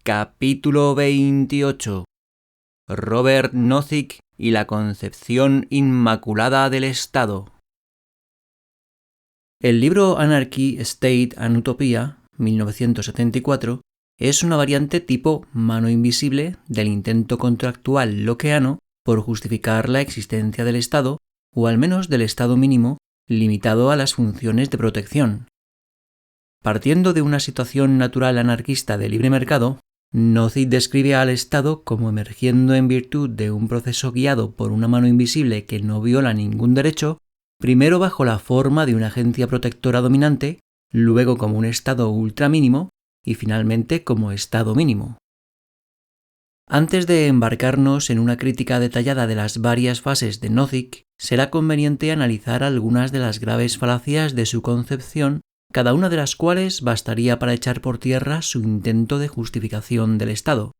Capítulo 28. Robert Nozick y la concepción inmaculada del Estado. El libro Anarchy, State and Utopia, 1974, es una variante tipo mano invisible del intento contractual lockeano por justificar la existencia del Estado, o al menos del Estado mínimo, limitado a las funciones de protección. Partiendo de una situación natural anarquista de libre mercado, Nozick describe al Estado como emergiendo en virtud de un proceso guiado por una mano invisible que no viola ningún derecho, primero bajo la forma de una agencia protectora dominante, luego como un Estado ultramínimo y finalmente como Estado mínimo. Antes de embarcarnos en una crítica detallada de las varias fases de Nozick, será conveniente analizar algunas de las graves falacias de su concepción, cada una de las cuales bastaría para echar por tierra su intento de justificación del Estado.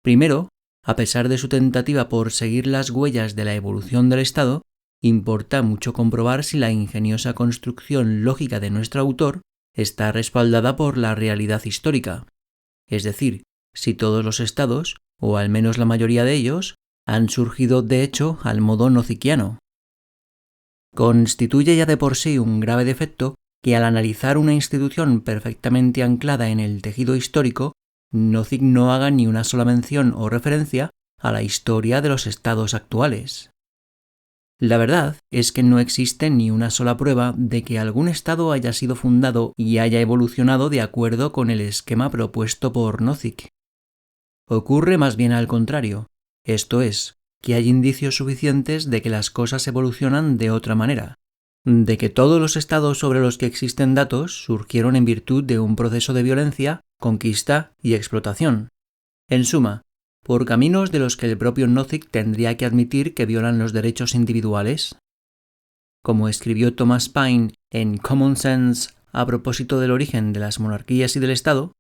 Primero, a pesar de su tentativa por seguir las huellas de la evolución del Estado, importa mucho comprobar si la ingeniosa construcción lógica de nuestro autor está respaldada por la realidad histórica, es decir, si todos los estados, o al menos la mayoría de ellos, han surgido de hecho al modo nozickiano. Constituye ya de por sí un grave defecto que al analizar una institución perfectamente anclada en el tejido histórico, Nozick no haga ni una sola mención o referencia a la historia de los estados actuales. La verdad es que no existe ni una sola prueba de que algún estado haya sido fundado y haya evolucionado de acuerdo con el esquema propuesto por Nozick. Ocurre más bien al contrario, esto es, que hay indicios suficientes de que las cosas evolucionan de otra manera, de que todos los estados sobre los que existen datos surgieron en virtud de un proceso de violencia, conquista y explotación. En suma, por caminos de los que el propio Nozick tendría que admitir que violan los derechos individuales. Como escribió Thomas Paine en Common Sense a propósito del origen de las monarquías y del Estado,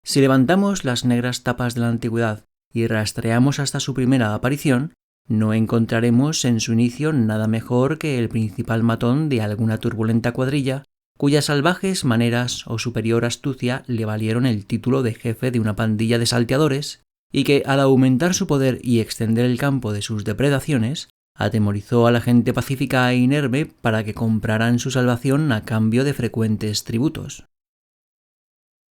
si levantamos las negras tapas de la antigüedad y rastreamos hasta su primera aparición, no encontraremos en su inicio nada mejor que el principal matón de alguna turbulenta cuadrilla, cuyas salvajes maneras o superior astucia le valieron el título de jefe de una pandilla de salteadores, y que al aumentar su poder y extender el campo de sus depredaciones, atemorizó a la gente pacífica e inerme para que compraran su salvación a cambio de frecuentes tributos.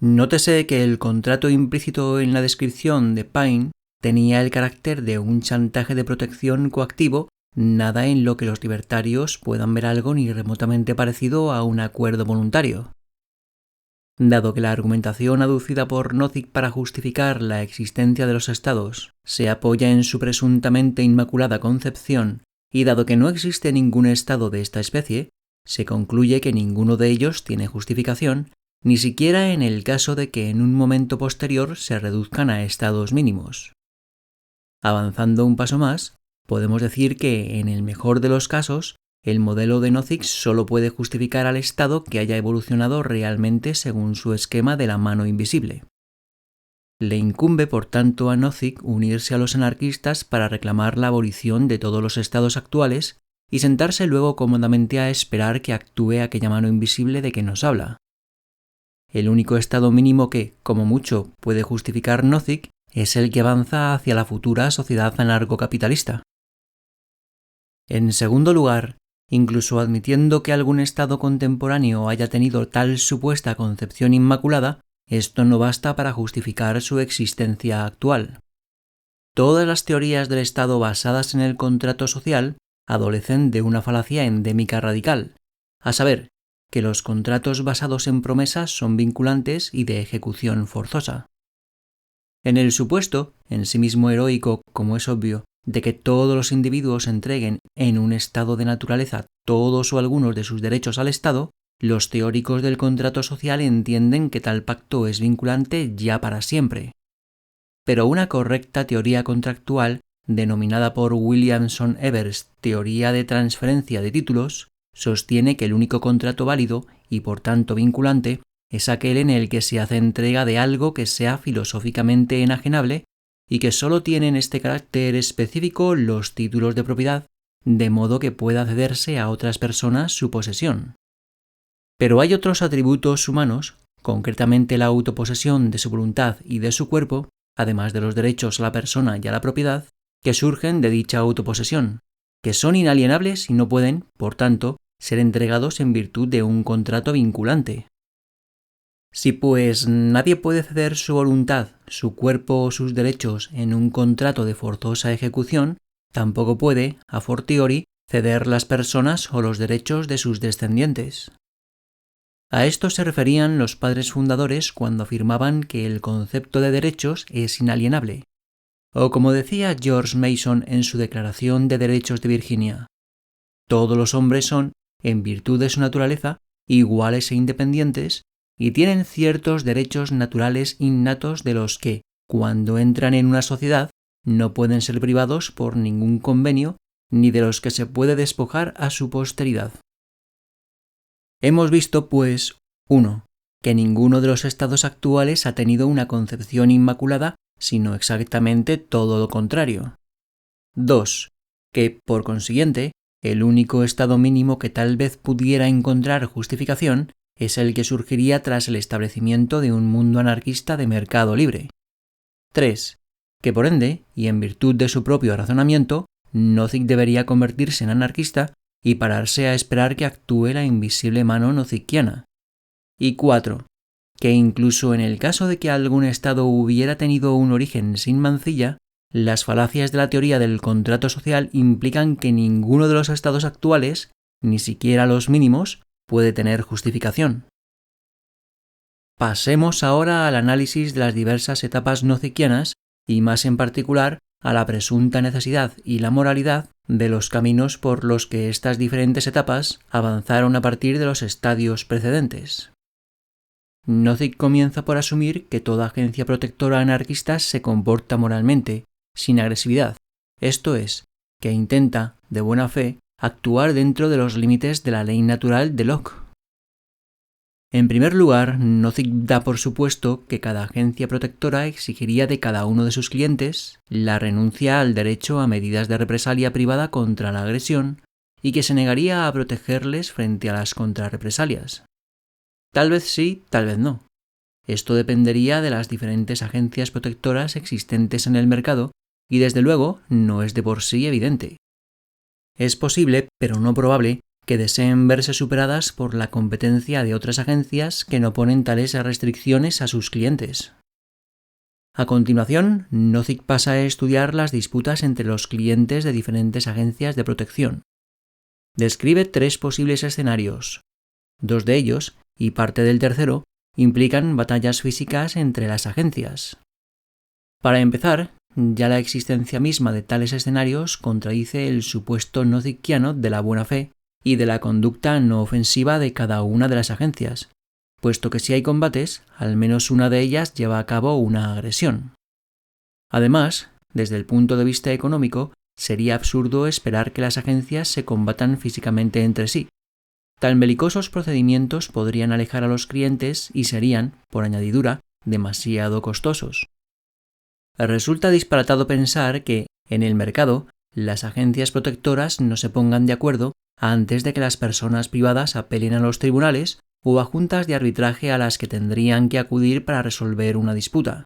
Nótese que el contrato implícito en la descripción de Paine tenía el carácter de un chantaje de protección coactivo, nada en lo que los libertarios puedan ver algo ni remotamente parecido a un acuerdo voluntario. Dado que la argumentación aducida por Nozick para justificar la existencia de los estados se apoya en su presuntamente inmaculada concepción, y dado que no existe ningún estado de esta especie, se concluye que ninguno de ellos tiene justificación, ni siquiera en el caso de que en un momento posterior se reduzcan a estados mínimos. Avanzando un paso más, podemos decir que, en el mejor de los casos, el modelo de Nozick solo puede justificar al Estado que haya evolucionado realmente según su esquema de la mano invisible. Le incumbe, por tanto, a Nozick unirse a los anarquistas para reclamar la abolición de todos los estados actuales y sentarse luego cómodamente a esperar que actúe aquella mano invisible de que nos habla. El único estado mínimo que, como mucho, puede justificar Nozick es el que avanza hacia la futura sociedad anarcocapitalista. En segundo lugar, incluso admitiendo que algún estado contemporáneo haya tenido tal supuesta concepción inmaculada, esto no basta para justificar su existencia actual. Todas las teorías del Estado basadas en el contrato social adolecen de una falacia endémica radical, a saber, que los contratos basados en promesas son vinculantes y de ejecución forzosa. En el supuesto, en sí mismo heroico, como es obvio, de que todos los individuos entreguen en un estado de naturaleza todos o algunos de sus derechos al Estado, los teóricos del contrato social entienden que tal pacto es vinculante ya para siempre. Pero una correcta teoría contractual, denominada por Williamson Evers teoría de transferencia de títulos, sostiene que el único contrato válido y por tanto vinculante es aquel en el que se hace entrega de algo que sea filosóficamente enajenable y que solo tienen este carácter específico los títulos de propiedad, de modo que pueda cederse a otras personas su posesión. Pero hay otros atributos humanos concretamente la autoposesión de su voluntad y de su cuerpo, además de los derechos a la persona y a la propiedad, que surgen de dicha autoposesión, que son inalienables y no pueden, por tanto, ser entregados en virtud de un contrato vinculante. Si pues nadie puede ceder su voluntad, su cuerpo o sus derechos en un contrato de forzosa ejecución, tampoco puede, a fortiori, ceder las personas o los derechos de sus descendientes. A esto se referían los padres fundadores cuando afirmaban que el concepto de derechos es inalienable. O como decía George Mason en su Declaración de Derechos de Virginia, todos los hombres son, en virtud de su naturaleza, iguales e independientes, y tienen ciertos derechos naturales innatos de los que, cuando entran en una sociedad, no pueden ser privados por ningún convenio, ni de los que se puede despojar a su posteridad. Hemos visto, pues, 1. Que ninguno de los estados actuales ha tenido una concepción inmaculada, sino exactamente todo lo contrario. 2. Que, por consiguiente, el único estado mínimo que tal vez pudiera encontrar justificación es el que surgiría tras el establecimiento de un mundo anarquista de mercado libre. 3. Que por ende, y en virtud de su propio razonamiento, Nozick debería convertirse en anarquista y pararse a esperar que actúe la invisible mano nozickiana. Y 4. Que incluso en el caso de que algún estado hubiera tenido un origen sin mancilla, las falacias de la teoría del contrato social implican que ninguno de los estados actuales, ni siquiera los mínimos, puede tener justificación. Pasemos ahora al análisis de las diversas etapas nozickianas y más en particular a la presunta necesidad y la moralidad de los caminos por los que estas diferentes etapas avanzaron a partir de los estadios precedentes. Nozick comienza por asumir que toda agencia protectora anarquista se comporta moralmente, sin agresividad, esto es, que intenta, de buena fe, actuar dentro de los límites de la ley natural de Locke. En primer lugar, Nozick da por supuesto que cada agencia protectora exigiría de cada uno de sus clientes la renuncia al derecho a medidas de represalia privada contra la agresión y que se negaría a protegerles frente a las contrarrepresalias. Tal vez sí, tal vez no. Esto dependería de las diferentes agencias protectoras existentes en el mercado y desde luego no es de por sí evidente. Es posible, pero no probable, que deseen verse superadas por la competencia de otras agencias que no ponen tales restricciones a sus clientes. A continuación, Nozick pasa a estudiar las disputas entre los clientes de diferentes agencias de protección. Describe 3 posibles escenarios. 2 de ellos, y parte del tercero, implican batallas físicas entre las agencias. Para empezar, ya la existencia misma de tales escenarios contradice el supuesto nozickiano de la buena fe y de la conducta no ofensiva de cada una de las agencias, puesto que si hay combates, al menos una de ellas lleva a cabo una agresión. Además, desde el punto de vista económico, sería absurdo esperar que las agencias se combatan físicamente entre sí. Tan belicosos procedimientos podrían alejar a los clientes y serían, por añadidura, demasiado costosos. Resulta disparatado pensar que, en el mercado, las agencias protectoras no se pongan de acuerdo antes de que las personas privadas apelen a los tribunales o a juntas de arbitraje a las que tendrían que acudir para resolver una disputa.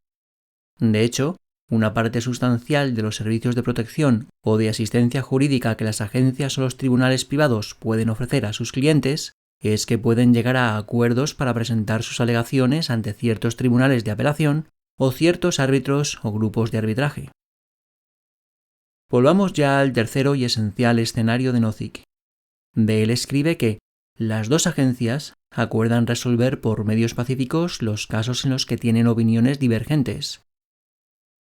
De hecho, una parte sustancial de los servicios de protección o de asistencia jurídica que las agencias o los tribunales privados pueden ofrecer a sus clientes es que pueden llegar a acuerdos para presentar sus alegaciones ante ciertos tribunales de apelación o ciertos árbitros o grupos de arbitraje. Volvamos ya al tercero y esencial escenario de Nozick. De él escribe que las 2 agencias acuerdan resolver por medios pacíficos los casos en los que tienen opiniones divergentes.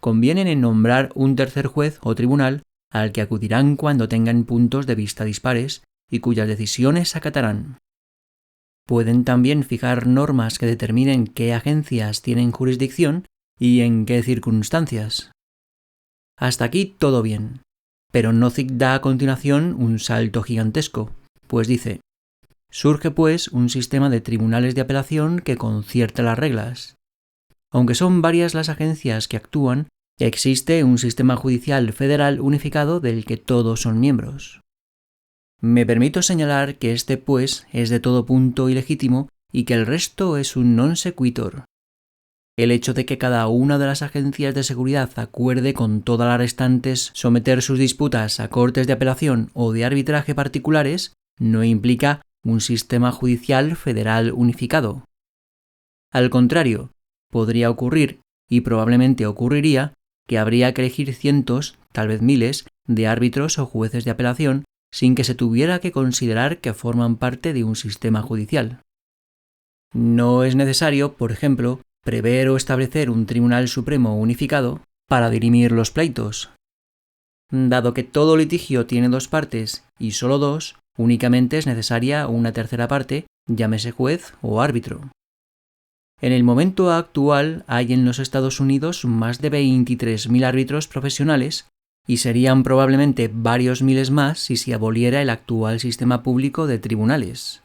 Convienen en nombrar un tercer juez o tribunal al que acudirán cuando tengan puntos de vista dispares y cuyas decisiones acatarán. Pueden también fijar normas que determinen qué agencias tienen jurisdicción y en qué circunstancias. Hasta aquí todo bien, pero Nozick da a continuación un salto gigantesco, pues dice: surge pues un sistema de tribunales de apelación que concierta las reglas. Aunque son varias las agencias que actúan, existe un sistema judicial federal unificado del que todos son miembros. Me permito señalar que este pues es de todo punto ilegítimo y que el resto es un non sequitur. El hecho de que cada una de las agencias de seguridad acuerde con todas las restantes someter sus disputas a cortes de apelación o de arbitraje particulares no implica un sistema judicial federal unificado. Al contrario, podría ocurrir, y probablemente ocurriría, que habría que elegir cientos, tal vez miles, de árbitros o jueces de apelación sin que se tuviera que considerar que forman parte de un sistema judicial. No es necesario, por ejemplo, prever o establecer un Tribunal Supremo unificado para dirimir los pleitos. Dado que todo litigio tiene dos partes y solo dos, únicamente es necesaria una tercera parte, llámese juez o árbitro. En el momento actual hay en los Estados Unidos más de 23.000 árbitros profesionales y serían probablemente varios miles más si se aboliera el actual sistema público de tribunales.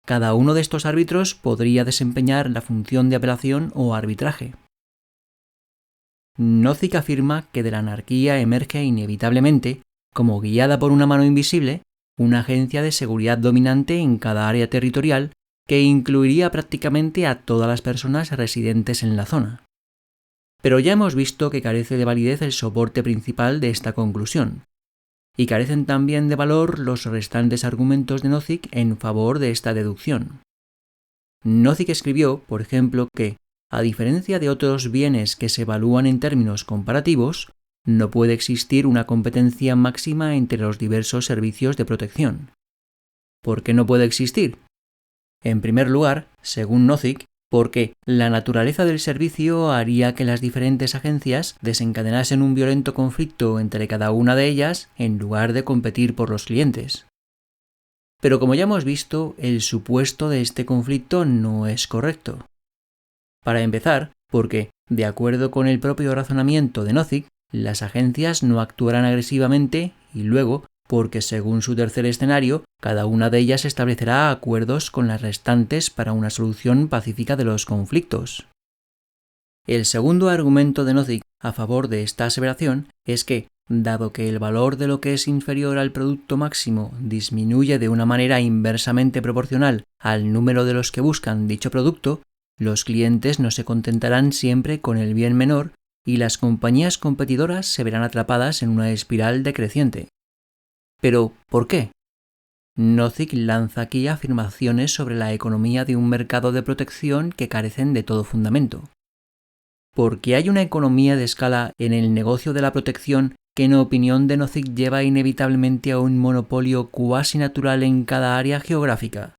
Cada uno de estos árbitros podría desempeñar la función de apelación o arbitraje. Nozick afirma que de la anarquía emerge inevitablemente, como guiada por una mano invisible, una agencia de seguridad dominante en cada área territorial que incluiría prácticamente a todas las personas residentes en la zona. Pero ya hemos visto que carece de validez el soporte principal de esta conclusión, y carecen también de valor los restantes argumentos de Nozick en favor de esta deducción. Nozick escribió, por ejemplo, que, a diferencia de otros bienes que se evalúan en términos comparativos, no puede existir una competencia máxima entre los diversos servicios de protección. ¿Por qué no puede existir? En primer lugar, según Nozick, porque la naturaleza del servicio haría que las diferentes agencias desencadenasen un violento conflicto entre cada una de ellas en lugar de competir por los clientes. Pero como ya hemos visto, el supuesto de este conflicto no es correcto. Para empezar, porque, de acuerdo con el propio razonamiento de Nozick, las agencias no actuarán agresivamente y luego, porque según su tercer escenario, cada una de ellas establecerá acuerdos con las restantes para una solución pacífica de los conflictos. El segundo argumento de Nozick a favor de esta aseveración es que, dado que el valor de lo que es inferior al producto máximo disminuye de una manera inversamente proporcional al número de los que buscan dicho producto, los clientes no se contentarán siempre con el bien menor y las compañías competidoras se verán atrapadas en una espiral decreciente. Pero, ¿por qué? Nozick lanza aquí afirmaciones sobre la economía de un mercado de protección que carecen de todo fundamento. Porque hay una economía de escala en el negocio de la protección que en opinión de Nozick lleva inevitablemente a un monopolio cuasi natural en cada área geográfica.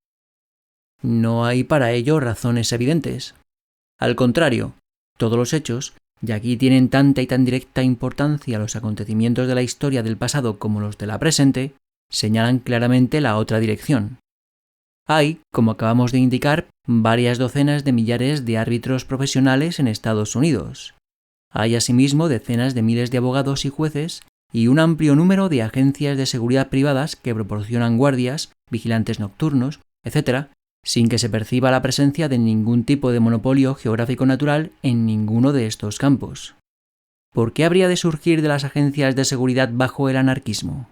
No hay para ello razones evidentes. Al contrario, todos los hechos, y aquí tienen tanta y tan directa importancia los acontecimientos de la historia del pasado como los de la presente, señalan claramente la otra dirección. Hay, como acabamos de indicar, varias docenas de millares de árbitros profesionales en Estados Unidos. Hay asimismo decenas de miles de abogados y jueces y un amplio número de agencias de seguridad privadas que proporcionan guardias, vigilantes nocturnos, etc., sin que se perciba la presencia de ningún tipo de monopolio geográfico natural en ninguno de estos campos. ¿Por qué habría de surgir de las agencias de seguridad bajo el anarquismo?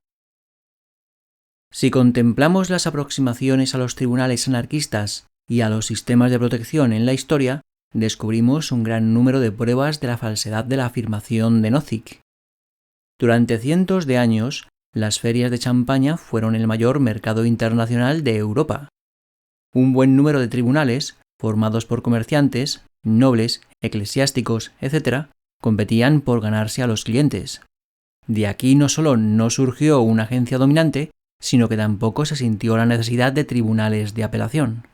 Si contemplamos las aproximaciones a los tribunales anarquistas y a los sistemas de protección en la historia, descubrimos un gran número de pruebas de la falsedad de la afirmación de Nozick. Durante cientos de años, las ferias de Champaña fueron el mayor mercado internacional de Europa. Un buen número de tribunales, formados por comerciantes, nobles, eclesiásticos, etc., competían por ganarse a los clientes. De aquí no solo no surgió una agencia dominante, sino que tampoco se sintió la necesidad de tribunales de apelación.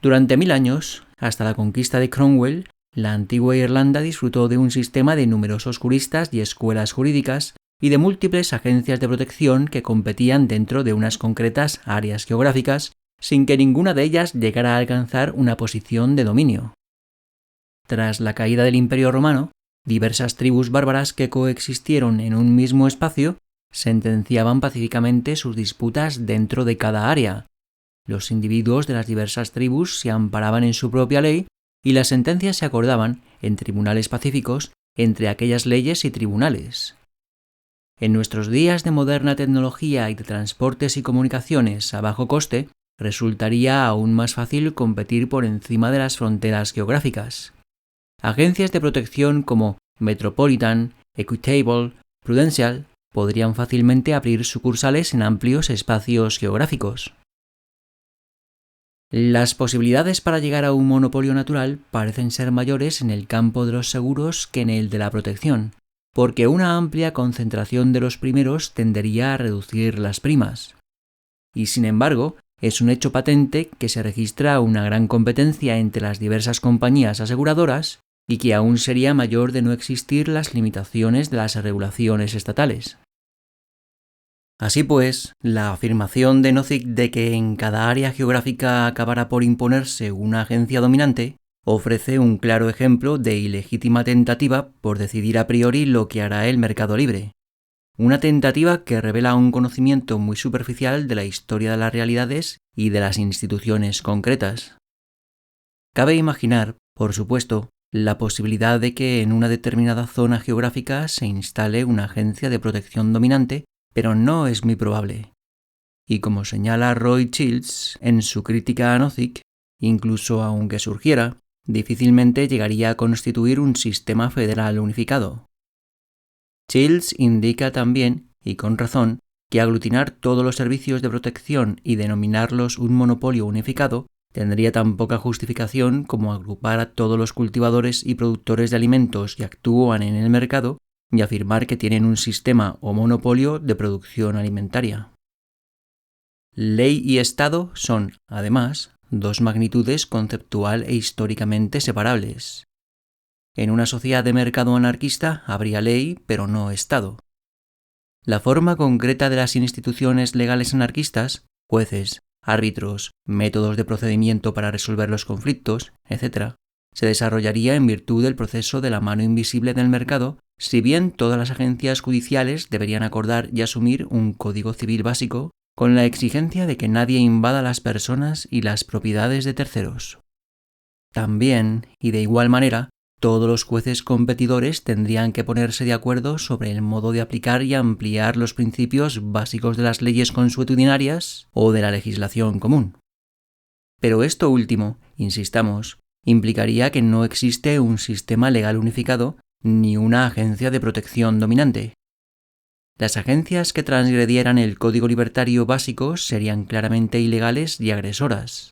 Durante 1000 años, hasta la conquista de Cromwell, la antigua Irlanda disfrutó de un sistema de numerosos juristas y escuelas jurídicas y de múltiples agencias de protección que competían dentro de unas concretas áreas geográficas, sin que ninguna de ellas llegara a alcanzar una posición de dominio. Tras la caída del Imperio Romano, diversas tribus bárbaras que coexistieron en un mismo espacio sentenciaban pacíficamente sus disputas dentro de cada área. Los individuos de las diversas tribus se amparaban en su propia ley y las sentencias se acordaban en tribunales pacíficos entre aquellas leyes y tribunales. En nuestros días de moderna tecnología y de transportes y comunicaciones a bajo coste, resultaría aún más fácil competir por encima de las fronteras geográficas. Agencias de protección como Metropolitan, Equitable, Prudential podrían fácilmente abrir sucursales en amplios espacios geográficos. Las posibilidades para llegar a un monopolio natural parecen ser mayores en el campo de los seguros que en el de la protección, porque una amplia concentración de los primeros tendería a reducir las primas. Y sin embargo, es un hecho patente que se registra una gran competencia entre las diversas compañías aseguradoras y que aún sería mayor de no existir las limitaciones de las regulaciones estatales. Así pues, la afirmación de Nozick de que en cada área geográfica acabará por imponerse una agencia dominante ofrece un claro ejemplo de ilegítima tentativa por decidir a priori lo que hará el mercado libre. Una tentativa que revela un conocimiento muy superficial de la historia de las realidades y de las instituciones concretas. Cabe imaginar, por supuesto, la posibilidad de que en una determinada zona geográfica se instale una agencia de protección dominante, pero no es muy probable. Y como señala Roy Childs en su crítica a Nozick, incluso aunque surgiera, difícilmente llegaría a constituir un sistema federal unificado. Childs indica también, y con razón, que aglutinar todos los servicios de protección y denominarlos un monopolio unificado tendría tan poca justificación como agrupar a todos los cultivadores y productores de alimentos que actúan en el mercado y afirmar que tienen un sistema o monopolio de producción alimentaria. Ley y Estado son, además, dos magnitudes conceptual e históricamente separables. En una sociedad de mercado anarquista habría ley, pero no Estado. La forma concreta de las instituciones legales anarquistas, jueces, árbitros, métodos de procedimiento para resolver los conflictos, etc., se desarrollaría en virtud del proceso de la mano invisible del mercado, si bien todas las agencias judiciales deberían acordar y asumir un código civil básico con la exigencia de que nadie invada las personas y las propiedades de terceros. También, y de igual manera, todos los jueces competidores tendrían que ponerse de acuerdo sobre el modo de aplicar y ampliar los principios básicos de las leyes consuetudinarias o de la legislación común. Pero esto último, insistamos, implicaría que no existe un sistema legal unificado ni una agencia de protección dominante. Las agencias que transgredieran el código libertario básico serían claramente ilegales y agresoras.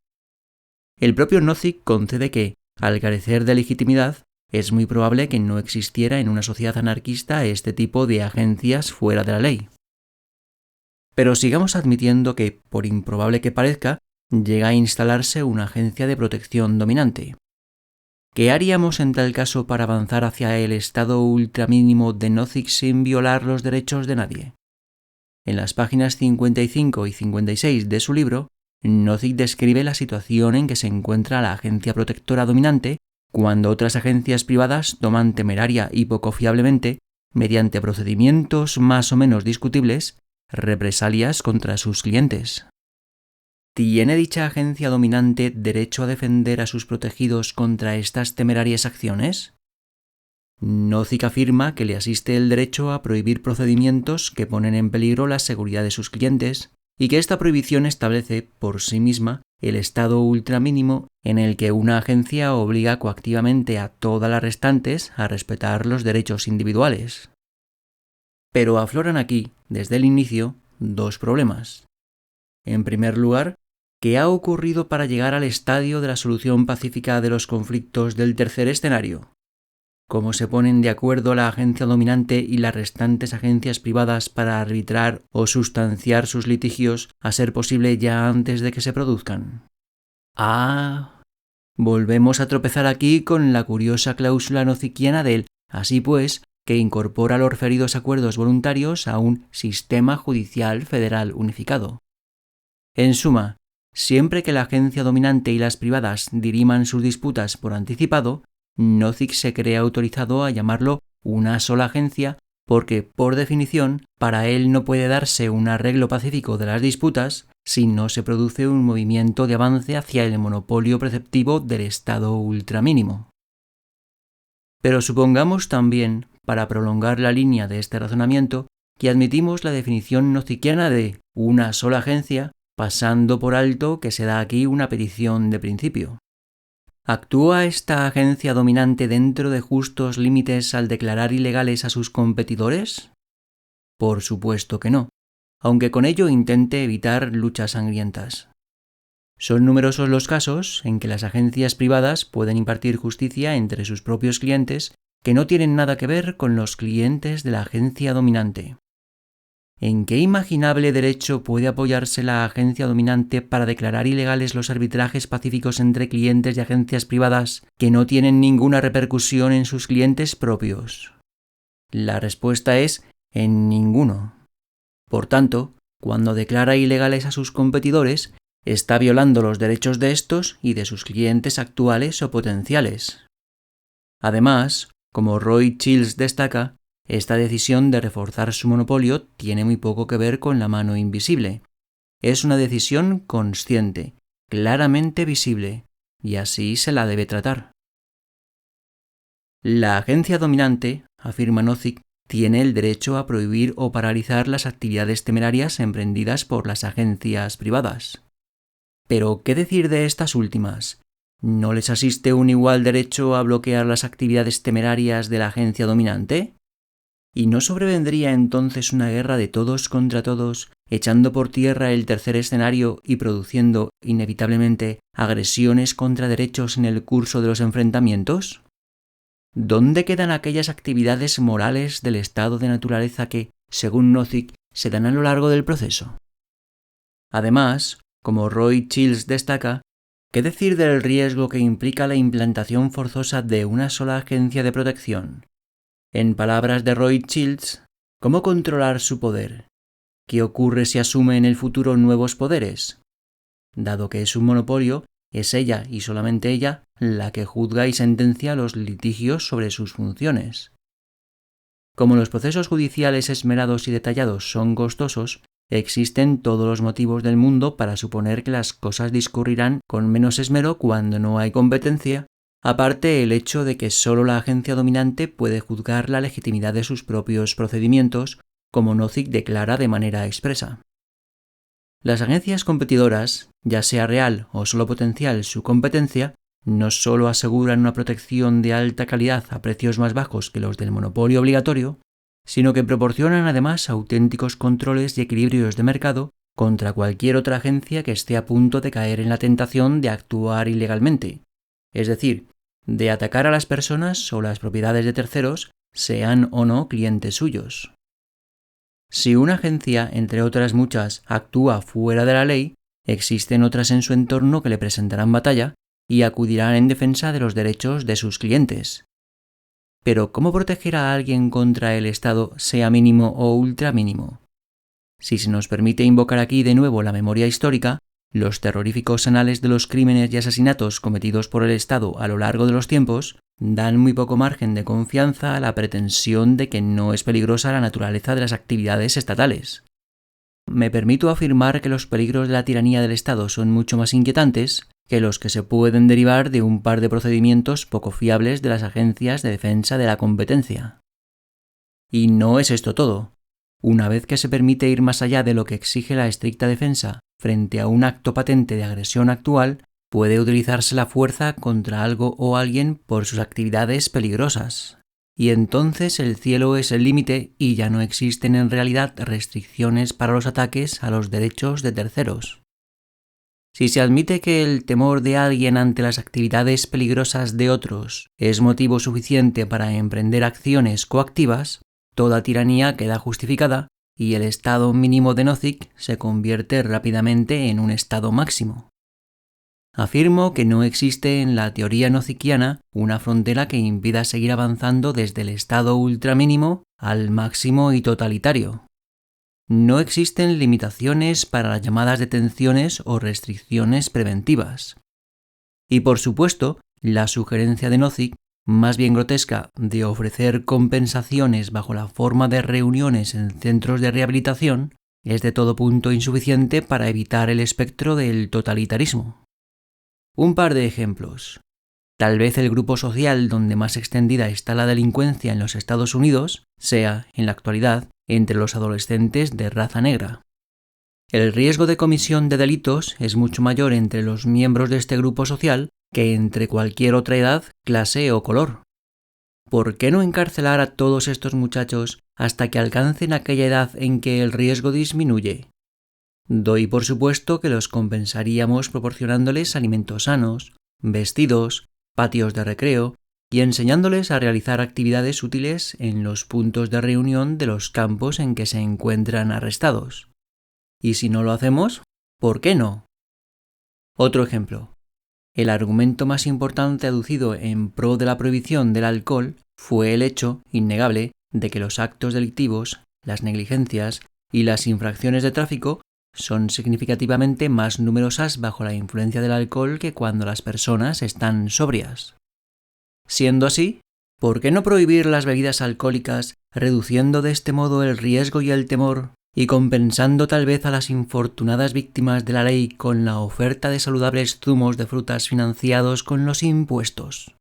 El propio Nozick concede que, al carecer de legitimidad, es muy probable que no existiera en una sociedad anarquista este tipo de agencias fuera de la ley. Pero sigamos admitiendo que, por improbable que parezca, llega a instalarse una agencia de protección dominante. ¿Qué haríamos en tal caso para avanzar hacia el estado ultramínimo de Nozick sin violar los derechos de nadie? En las páginas 55 y 56 de su libro, Nozick describe la situación en que se encuentra la agencia protectora dominante cuando otras agencias privadas toman temeraria y poco fiablemente, mediante procedimientos más o menos discutibles, represalias contra sus clientes. ¿Tiene dicha agencia dominante derecho a defender a sus protegidos contra estas temerarias acciones? Nozick afirma que le asiste el derecho a prohibir procedimientos que ponen en peligro la seguridad de sus clientes y que esta prohibición establece por sí misma el estado ultramínimo en el que una agencia obliga coactivamente a todas las restantes a respetar los derechos individuales. Pero afloran aquí, desde el inicio, dos problemas. En primer lugar, ¿qué ha ocurrido para llegar al estadio de la solución pacífica de los conflictos del tercer escenario? ¿Cómo se ponen de acuerdo la agencia dominante y las restantes agencias privadas para arbitrar o sustanciar sus litigios a ser posible ya antes de que se produzcan? Volvemos a tropezar aquí con la curiosa cláusula nozickiana del «así pues», que incorpora los referidos acuerdos voluntarios a un sistema judicial federal unificado. En suma, siempre que la agencia dominante y las privadas diriman sus disputas por anticipado, Nozick se cree autorizado a llamarlo una sola agencia porque, por definición, para él no puede darse un arreglo pacífico de las disputas si no se produce un movimiento de avance hacia el monopolio preceptivo del estado ultramínimo. Pero supongamos también, para prolongar la línea de este razonamiento, que admitimos la definición nozickiana de una sola agencia pasando por alto que se da aquí una petición de principio. ¿Actúa esta agencia dominante dentro de justos límites al declarar ilegales a sus competidores? Por supuesto que no, aunque con ello intente evitar luchas sangrientas. Son numerosos los casos en que las agencias privadas pueden impartir justicia entre sus propios clientes que no tienen nada que ver con los clientes de la agencia dominante. ¿En qué imaginable derecho puede apoyarse la agencia dominante para declarar ilegales los arbitrajes pacíficos entre clientes de agencias privadas que no tienen ninguna repercusión en sus clientes propios? La respuesta es en ninguno. Por tanto, cuando declara ilegales a sus competidores, está violando los derechos de estos y de sus clientes actuales o potenciales. Además, como Roy Childs destaca, esta decisión de reforzar su monopolio tiene muy poco que ver con la mano invisible. Es una decisión consciente, claramente visible, y así se la debe tratar. La agencia dominante, afirma Nozick, tiene el derecho a prohibir o paralizar las actividades temerarias emprendidas por las agencias privadas. Pero, ¿qué decir de estas últimas? ¿No les asiste un igual derecho a bloquear las actividades temerarias de la agencia dominante? ¿Y no sobrevendría entonces una guerra de todos contra todos, echando por tierra el tercer escenario y produciendo, inevitablemente, agresiones contra derechos en el curso de los enfrentamientos? ¿Dónde quedan aquellas actividades morales del estado de naturaleza que, según Nozick, se dan a lo largo del proceso? Además, como Roy Childs destaca, ¿qué decir del riesgo que implica la implantación forzosa de una sola agencia de protección? En palabras de Roy Childs, ¿cómo controlar su poder? ¿Qué ocurre si asume en el futuro nuevos poderes? Dado que es un monopolio, es ella y solamente ella la que juzga y sentencia los litigios sobre sus funciones. Como los procesos judiciales esmerados y detallados son costosos, existen todos los motivos del mundo para suponer que las cosas discurrirán con menos esmero cuando no hay competencia, aparte el hecho de que solo la agencia dominante puede juzgar la legitimidad de sus propios procedimientos, como Nozick declara de manera expresa. Las agencias competidoras, ya sea real o solo potencial su competencia, no solo aseguran una protección de alta calidad a precios más bajos que los del monopolio obligatorio, sino que proporcionan además auténticos controles y equilibrios de mercado contra cualquier otra agencia que esté a punto de caer en la tentación de actuar ilegalmente, es decir, de atacar a las personas o las propiedades de terceros, sean o no clientes suyos. Si una agencia, entre otras muchas, actúa fuera de la ley, existen otras en su entorno que le presentarán batalla y acudirán en defensa de los derechos de sus clientes. Pero, ¿cómo proteger a alguien contra el Estado, sea mínimo o ultramínimo? Si se nos permite invocar aquí de nuevo la memoria histórica, los terroríficos anales de los crímenes y asesinatos cometidos por el Estado a lo largo de los tiempos dan muy poco margen de confianza a la pretensión de que no es peligrosa la naturaleza de las actividades estatales. Me permito afirmar que los peligros de la tiranía del Estado son mucho más inquietantes que los que se pueden derivar de un par de procedimientos poco fiables de las agencias de defensa de la competencia. Y no es esto todo. Una vez que se permite ir más allá de lo que exige la estricta defensa frente a un acto patente de agresión actual, puede utilizarse la fuerza contra algo o alguien por sus actividades peligrosas. Y entonces el cielo es el límite y ya no existen en realidad restricciones para los ataques a los derechos de terceros. Si se admite que el temor de alguien ante las actividades peligrosas de otros es motivo suficiente para emprender acciones coactivas, toda tiranía queda justificada y el estado mínimo de Nozick se convierte rápidamente en un estado máximo. Afirmo que no existe en la teoría nozickiana una frontera que impida seguir avanzando desde el estado ultramínimo al máximo y totalitario. No existen limitaciones para las llamadas detenciones o restricciones preventivas. Y por supuesto, la sugerencia de Nozick, más bien grotesca, de ofrecer compensaciones bajo la forma de reuniones en centros de rehabilitación, es de todo punto insuficiente para evitar el espectro del totalitarismo. Un par de ejemplos. Tal vez el grupo social donde más extendida está la delincuencia en los Estados Unidos sea, en la actualidad, entre los adolescentes de raza negra. El riesgo de comisión de delitos es mucho mayor entre los miembros de este grupo social que entre cualquier otra edad, clase o color. ¿Por qué no encarcelar a todos estos muchachos hasta que alcancen aquella edad en que el riesgo disminuye? Doy por supuesto que los compensaríamos proporcionándoles alimentos sanos, vestidos, patios de recreo y enseñándoles a realizar actividades útiles en los puntos de reunión de los campos en que se encuentran arrestados. Y si no lo hacemos, ¿por qué no? Otro ejemplo. El argumento más importante aducido en pro de la prohibición del alcohol fue el hecho innegable de que los actos delictivos, las negligencias y las infracciones de tráfico son significativamente más numerosas bajo la influencia del alcohol que cuando las personas están sobrias. Siendo así, ¿por qué no prohibir las bebidas alcohólicas, reduciendo de este modo el riesgo y el temor y compensando tal vez a las infortunadas víctimas de la ley con la oferta de saludables zumos de frutas financiados con los impuestos?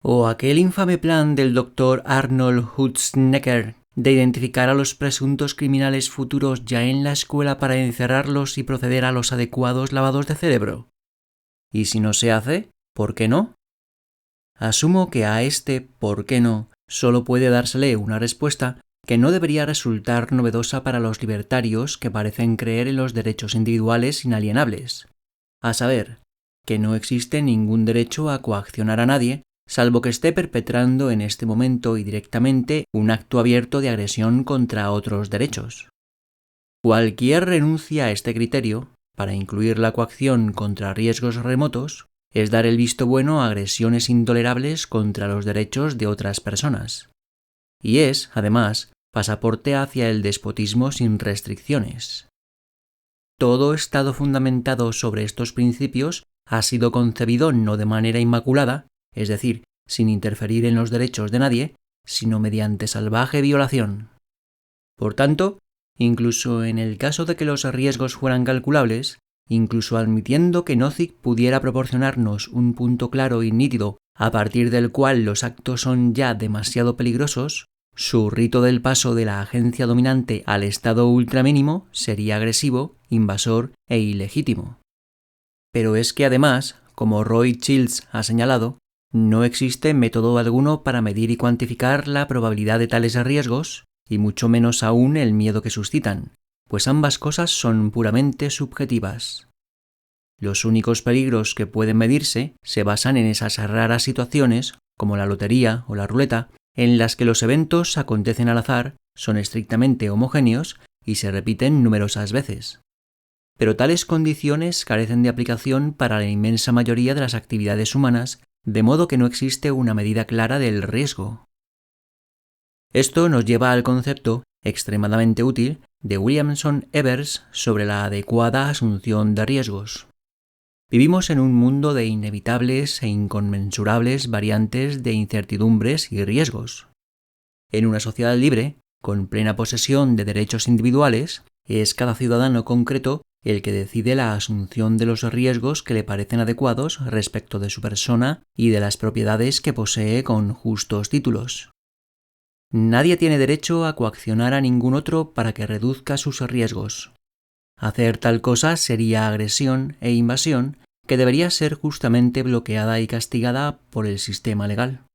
O aquel infame plan del Dr. Arnold Hutznecker de identificar a los presuntos criminales futuros ya en la escuela para encerrarlos y proceder a los adecuados lavados de cerebro. ¿Y si no se hace, por qué no? Asumo que a este ¿por qué no? Solo puede dársele una respuesta que no debería resultar novedosa para los libertarios que parecen creer en los derechos individuales inalienables, a saber, que no existe ningún derecho a coaccionar a nadie, salvo que esté perpetrando en este momento y directamente un acto abierto de agresión contra otros derechos. Cualquier renuncia a este criterio, para incluir la coacción contra riesgos remotos, es dar el visto bueno a agresiones intolerables contra los derechos de otras personas. Y es, además, pasaporte hacia el despotismo sin restricciones. Todo Estado fundamentado sobre estos principios ha sido concebido no de manera inmaculada, es decir, sin interferir en los derechos de nadie, sino mediante salvaje violación. Por tanto, incluso en el caso de que los riesgos fueran calculables, incluso admitiendo que Nozick pudiera proporcionarnos un punto claro y nítido a partir del cual los actos son ya demasiado peligrosos, su rito del paso de la agencia dominante al estado ultramínimo sería agresivo, invasor e ilegítimo. Pero es que además, como Roy Childs ha señalado, no existe método alguno para medir y cuantificar la probabilidad de tales riesgos, y mucho menos aún el miedo que suscitan, pues ambas cosas son puramente subjetivas. Los únicos peligros que pueden medirse se basan en esas raras situaciones, como la lotería o la ruleta, en las que los eventos acontecen al azar, son estrictamente homogéneos y se repiten numerosas veces. Pero tales condiciones carecen de aplicación para la inmensa mayoría de las actividades humanas, de modo que no existe una medida clara del riesgo. Esto nos lleva al concepto, extremadamente útil, de Williamson-Evers sobre la adecuada asunción de riesgos. Vivimos en un mundo de inevitables e inconmensurables variantes de incertidumbres y riesgos. En una sociedad libre, con plena posesión de derechos individuales, es cada ciudadano concreto el que decide la asunción de los riesgos que le parecen adecuados respecto de su persona y de las propiedades que posee con justos títulos. Nadie tiene derecho a coaccionar a ningún otro para que reduzca sus riesgos. Hacer tal cosa sería agresión e invasión que debería ser justamente bloqueada y castigada por el sistema legal.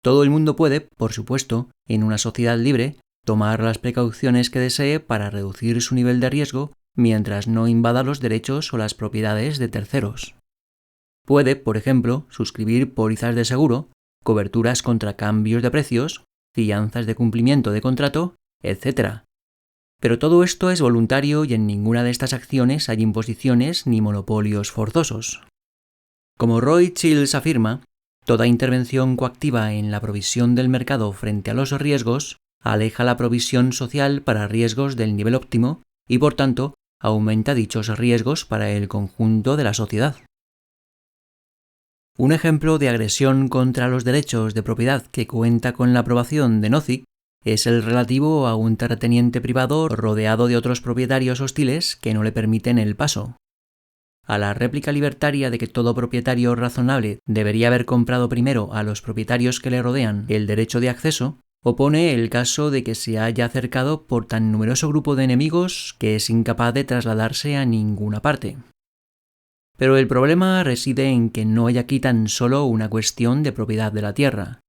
Todo el mundo puede, por supuesto, en una sociedad libre, tomar las precauciones que desee para reducir su nivel de riesgo mientras no invada los derechos o las propiedades de terceros. Puede, por ejemplo, suscribir pólizas de seguro, coberturas contra cambios de precios, fianzas de cumplimiento de contrato, etc. Pero todo esto es voluntario y en ninguna de estas acciones hay imposiciones ni monopolios forzosos. Como Roy Childs afirma, toda intervención coactiva en la provisión del mercado frente a los riesgos aleja la provisión social para riesgos del nivel óptimo y, por tanto, aumenta dichos riesgos para el conjunto de la sociedad. Un ejemplo de agresión contra los derechos de propiedad que cuenta con la aprobación de Nozick es el relativo a un terrateniente privado rodeado de otros propietarios hostiles que no le permiten el paso. A la réplica libertaria de que todo propietario razonable debería haber comprado primero a los propietarios que le rodean el derecho de acceso, O pone el caso de que se haya acercado por tan numeroso grupo de enemigos que es incapaz de trasladarse a ninguna parte. Pero el problema reside en que no hay aquí tan solo una cuestión de propiedad de la tierra.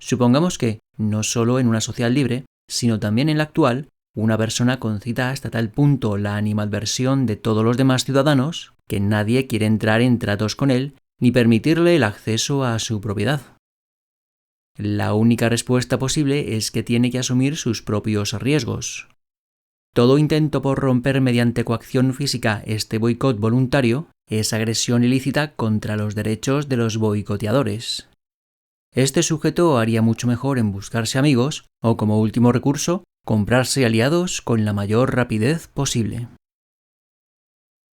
Supongamos que, no solo en una sociedad libre, sino también en la actual, una persona concita hasta tal punto la animadversión de todos los demás ciudadanos que nadie quiere entrar en tratos con él ni permitirle el acceso a su propiedad. La única respuesta posible es que tiene que asumir sus propios riesgos. Todo intento por romper mediante coacción física este boicot voluntario es agresión ilícita contra los derechos de los boicoteadores. Este sujeto haría mucho mejor en buscarse amigos o, como último recurso, comprarse aliados con la mayor rapidez posible.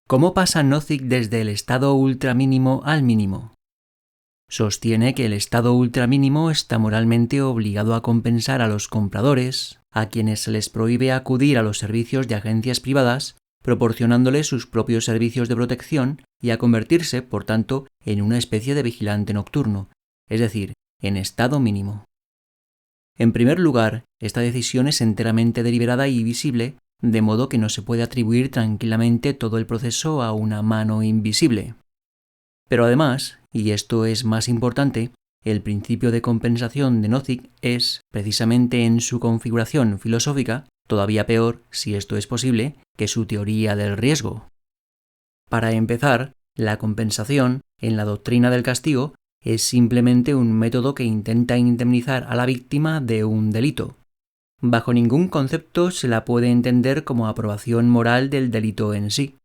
¿Cómo pasa Nozick desde el estado ultramínimo al mínimo? Sostiene que el estado ultramínimo está moralmente obligado a compensar a los compradores, a quienes se les prohíbe acudir a los servicios de agencias privadas, proporcionándoles sus propios servicios de protección y a convertirse, por tanto, en una especie de vigilante nocturno, es decir, en estado mínimo. En primer lugar, esta decisión es enteramente deliberada y visible, de modo que no se puede atribuir tranquilamente todo el proceso a una mano invisible. Pero además, y esto es más importante, el principio de compensación de Nozick es, precisamente en su configuración filosófica, todavía peor, si esto es posible, que su teoría del riesgo. Para empezar, la compensación, en la doctrina del castigo, es simplemente un método que intenta indemnizar a la víctima de un delito. Bajo ningún concepto se la puede entender como aprobación moral del delito en sí.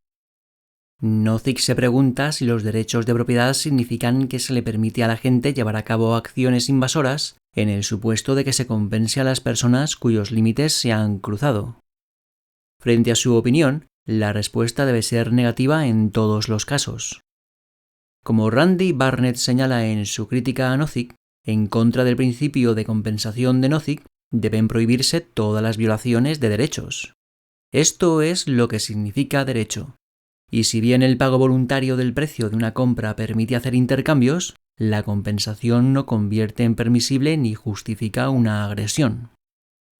Nozick se pregunta si los derechos de propiedad significan que se le permite a la gente llevar a cabo acciones invasoras en el supuesto de que se compense a las personas cuyos límites se han cruzado. Frente a su opinión, la respuesta debe ser negativa en todos los casos. Como Randy Barnett señala en su crítica a Nozick, en contra del principio de compensación de Nozick, deben prohibirse todas las violaciones de derechos. Esto es lo que significa derecho. Y si bien el pago voluntario del precio de una compra permite hacer intercambios, la compensación no convierte en permisible ni justifica una agresión.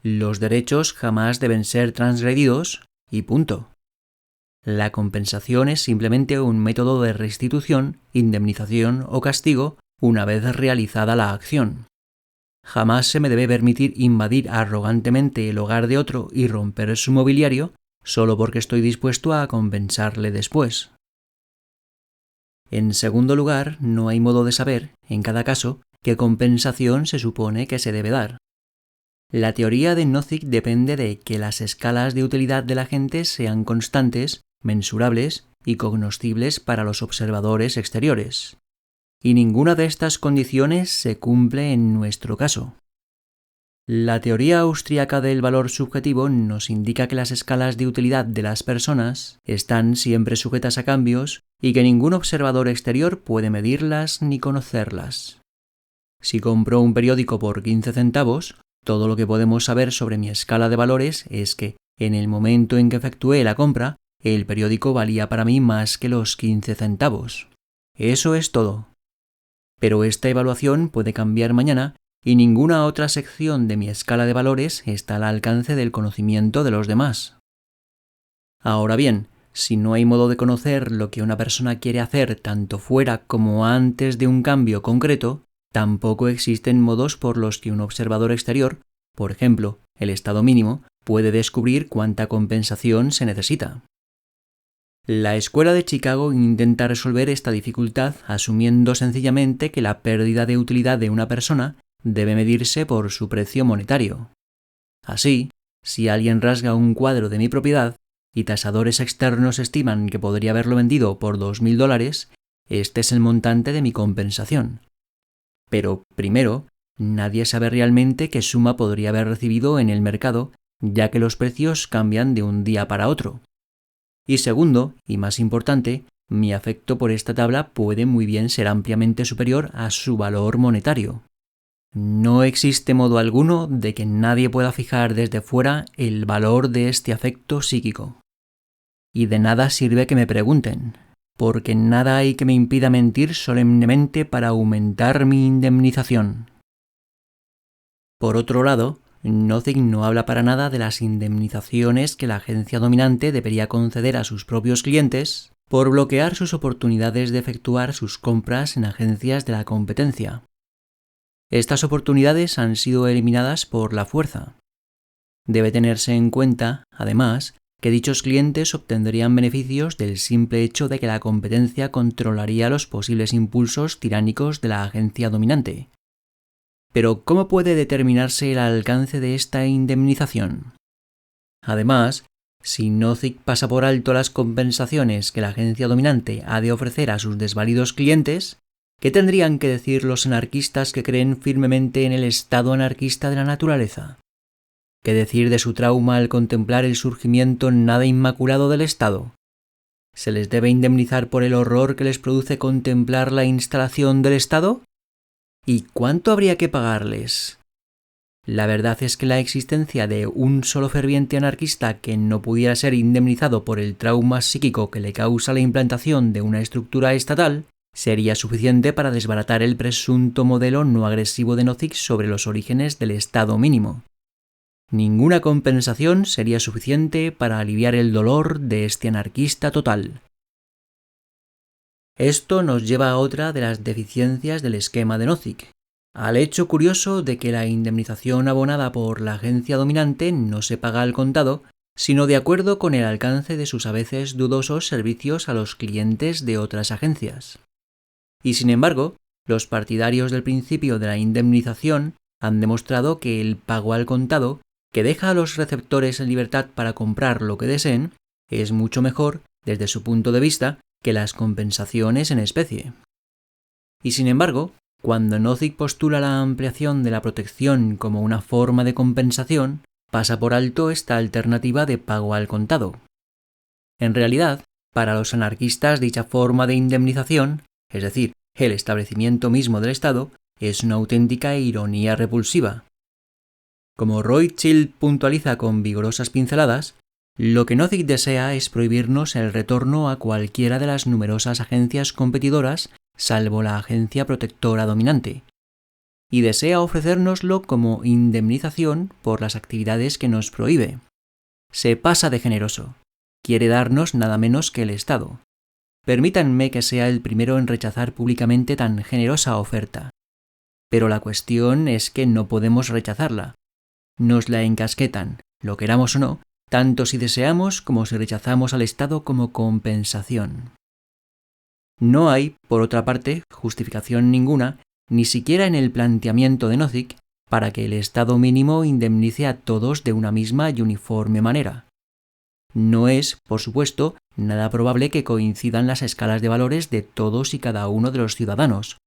Los derechos jamás deben ser transgredidos y punto. La compensación es simplemente un método de restitución, indemnización o castigo una vez realizada la acción. Jamás se me debe permitir invadir arrogantemente el hogar de otro y romper su mobiliario solo porque estoy dispuesto a compensarle después. En segundo lugar, no hay modo de saber, en cada caso, qué compensación se supone que se debe dar. La teoría de Nozick depende de que las escalas de utilidad de la gente sean constantes, mensurables y cognoscibles para los observadores exteriores. Y ninguna de estas condiciones se cumple en nuestro caso. La teoría austríaca del valor subjetivo nos indica que las escalas de utilidad de las personas están siempre sujetas a cambios y que ningún observador exterior puede medirlas ni conocerlas. Si compro un periódico por 15 centavos, todo lo que podemos saber sobre mi escala de valores es que, en el momento en que efectué la compra, el periódico valía para mí más que los 15 centavos. Eso es todo. Pero esta evaluación puede cambiar mañana y ninguna otra sección de mi escala de valores está al alcance del conocimiento de los demás. Ahora bien, si no hay modo de conocer lo que una persona quiere hacer tanto fuera como antes de un cambio concreto, tampoco existen modos por los que un observador exterior, por ejemplo, el estado mínimo, puede descubrir cuánta compensación se necesita. La Escuela de Chicago intenta resolver esta dificultad asumiendo sencillamente que la pérdida de utilidad de una persona debe medirse por su precio monetario. Así, si alguien rasga un cuadro de mi propiedad y tasadores externos estiman que podría haberlo vendido por $2.000, este es el montante de mi compensación. Pero, primero, nadie sabe realmente qué suma podría haber recibido en el mercado, ya que los precios cambian de un día para otro. Y segundo, y más importante, mi afecto por esta tabla puede muy bien ser ampliamente superior a su valor monetario. No existe modo alguno de que nadie pueda fijar desde fuera el valor de este afecto psíquico. Y de nada sirve que me pregunten, porque nada hay que me impida mentir solemnemente para aumentar mi indemnización. Por otro lado, Nozick no habla para nada de las indemnizaciones que la agencia dominante debería conceder a sus propios clientes por bloquear sus oportunidades de efectuar sus compras en agencias de la competencia. Estas oportunidades han sido eliminadas por la fuerza. Debe tenerse en cuenta, además, que dichos clientes obtendrían beneficios del simple hecho de que la competencia controlaría los posibles impulsos tiránicos de la agencia dominante. Pero, ¿cómo puede determinarse el alcance de esta indemnización? Además, si Nozick pasa por alto las compensaciones que la agencia dominante ha de ofrecer a sus desvalidos clientes, ¿qué tendrían que decir los anarquistas que creen firmemente en el estado anarquista de la naturaleza? ¿Qué decir de su trauma al contemplar el surgimiento nada inmaculado del Estado? ¿Se les debe indemnizar por el horror que les produce contemplar la instalación del Estado? ¿Y cuánto habría que pagarles? La verdad es que la existencia de un solo ferviente anarquista que no pudiera ser indemnizado por el trauma psíquico que le causa la implantación de una estructura estatal sería suficiente para desbaratar el presunto modelo no agresivo de Nozick sobre los orígenes del Estado mínimo. Ninguna compensación sería suficiente para aliviar el dolor de este anarquista total. Esto nos lleva a otra de las deficiencias del esquema de Nozick, al hecho curioso de que la indemnización abonada por la agencia dominante no se paga al contado, sino de acuerdo con el alcance de sus a veces dudosos servicios a los clientes de otras agencias. Y sin embargo, los partidarios del principio de la indemnización han demostrado que el pago al contado, que deja a los receptores en libertad para comprar lo que deseen, es mucho mejor, desde su punto de vista, que las compensaciones en especie. Y sin embargo, cuando Nozick postula la ampliación de la protección como una forma de compensación, pasa por alto esta alternativa de pago al contado. En realidad, para los anarquistas dicha forma de indemnización, es decir, el establecimiento mismo del Estado, es una auténtica ironía repulsiva. Como Rothschild puntualiza con vigorosas pinceladas, lo que Nozick desea es prohibirnos el retorno a cualquiera de las numerosas agencias competidoras, salvo la agencia protectora dominante, y desea ofrecérnoslo como indemnización por las actividades que nos prohíbe. Se pasa de generoso. Quiere darnos nada menos que el Estado. Permítanme que sea el primero en rechazar públicamente tan generosa oferta. Pero la cuestión es que no podemos rechazarla. Nos la encasquetan, lo queramos o no, tanto si deseamos como si rechazamos al Estado como compensación. No hay, por otra parte, justificación ninguna, ni siquiera en el planteamiento de Nozick, para que el Estado mínimo indemnice a todos de una misma y uniforme manera. No es, por supuesto, nada probable que coincidan las escalas de valores de todos y cada uno de los ciudadanos.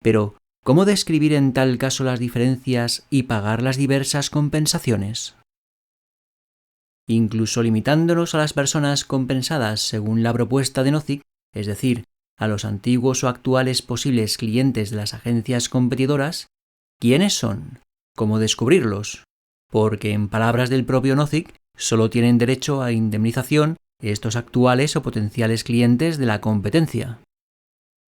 Pero, ¿cómo describir en tal caso las diferencias y pagar las diversas compensaciones? Incluso limitándonos a las personas compensadas según la propuesta de Nozick, es decir, a los antiguos o actuales posibles clientes de las agencias competidoras, ¿quiénes son? ¿Cómo descubrirlos? Porque, en palabras del propio Nozick, solo tienen derecho a indemnización estos actuales o potenciales clientes de la competencia.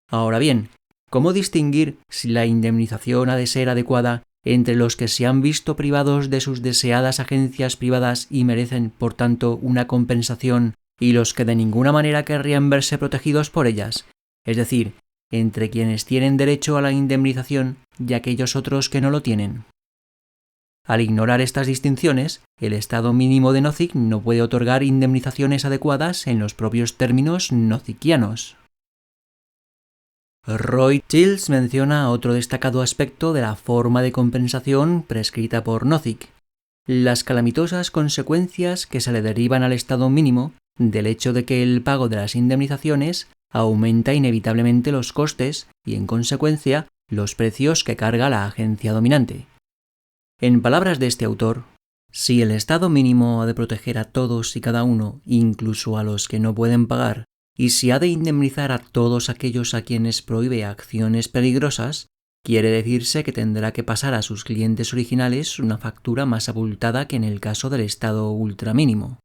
Ahora bien, ¿cómo distinguir si la indemnización ha de ser adecuada entre los que se han visto privados de sus deseadas agencias privadas y merecen, por tanto, una compensación, y los que de ninguna manera querrían verse protegidos por ellas? Es decir, entre quienes tienen derecho a la indemnización y aquellos otros que no lo tienen. Al ignorar estas distinciones, el Estado mínimo de Nozick no puede otorgar indemnizaciones adecuadas en los propios términos nozickianos. Rothschild menciona otro destacado aspecto de la forma de compensación prescrita por Nozick: las calamitosas consecuencias que se le derivan al Estado mínimo del hecho de que el pago de las indemnizaciones aumenta inevitablemente los costes y, en consecuencia, los precios que carga la agencia dominante. En palabras de este autor, si el Estado mínimo ha de proteger a todos y cada uno, incluso a los que no pueden pagar, y si ha de indemnizar a todos aquellos a quienes prohíbe acciones peligrosas, quiere decirse que tendrá que pasar a sus clientes originales una factura más abultada que en el caso del Estado ultramínimo.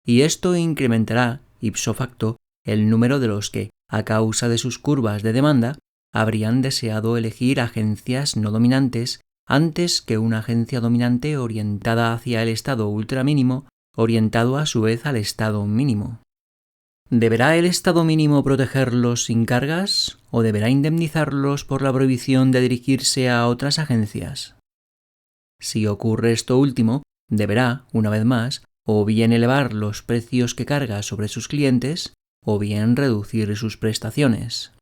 Y esto incrementará, ipso facto, el número de los que, a causa de sus curvas de demanda, habrían deseado elegir agencias no dominantes antes que una agencia dominante orientada hacia el estado ultramínimo, orientado a su vez al estado mínimo. ¿Deberá el estado mínimo protegerlos sin cargas o deberá indemnizarlos por la prohibición de dirigirse a otras agencias? Si ocurre esto último, deberá, una vez más, o bien elevar los precios que carga sobre sus clientes, o bien reducir sus prestaciones.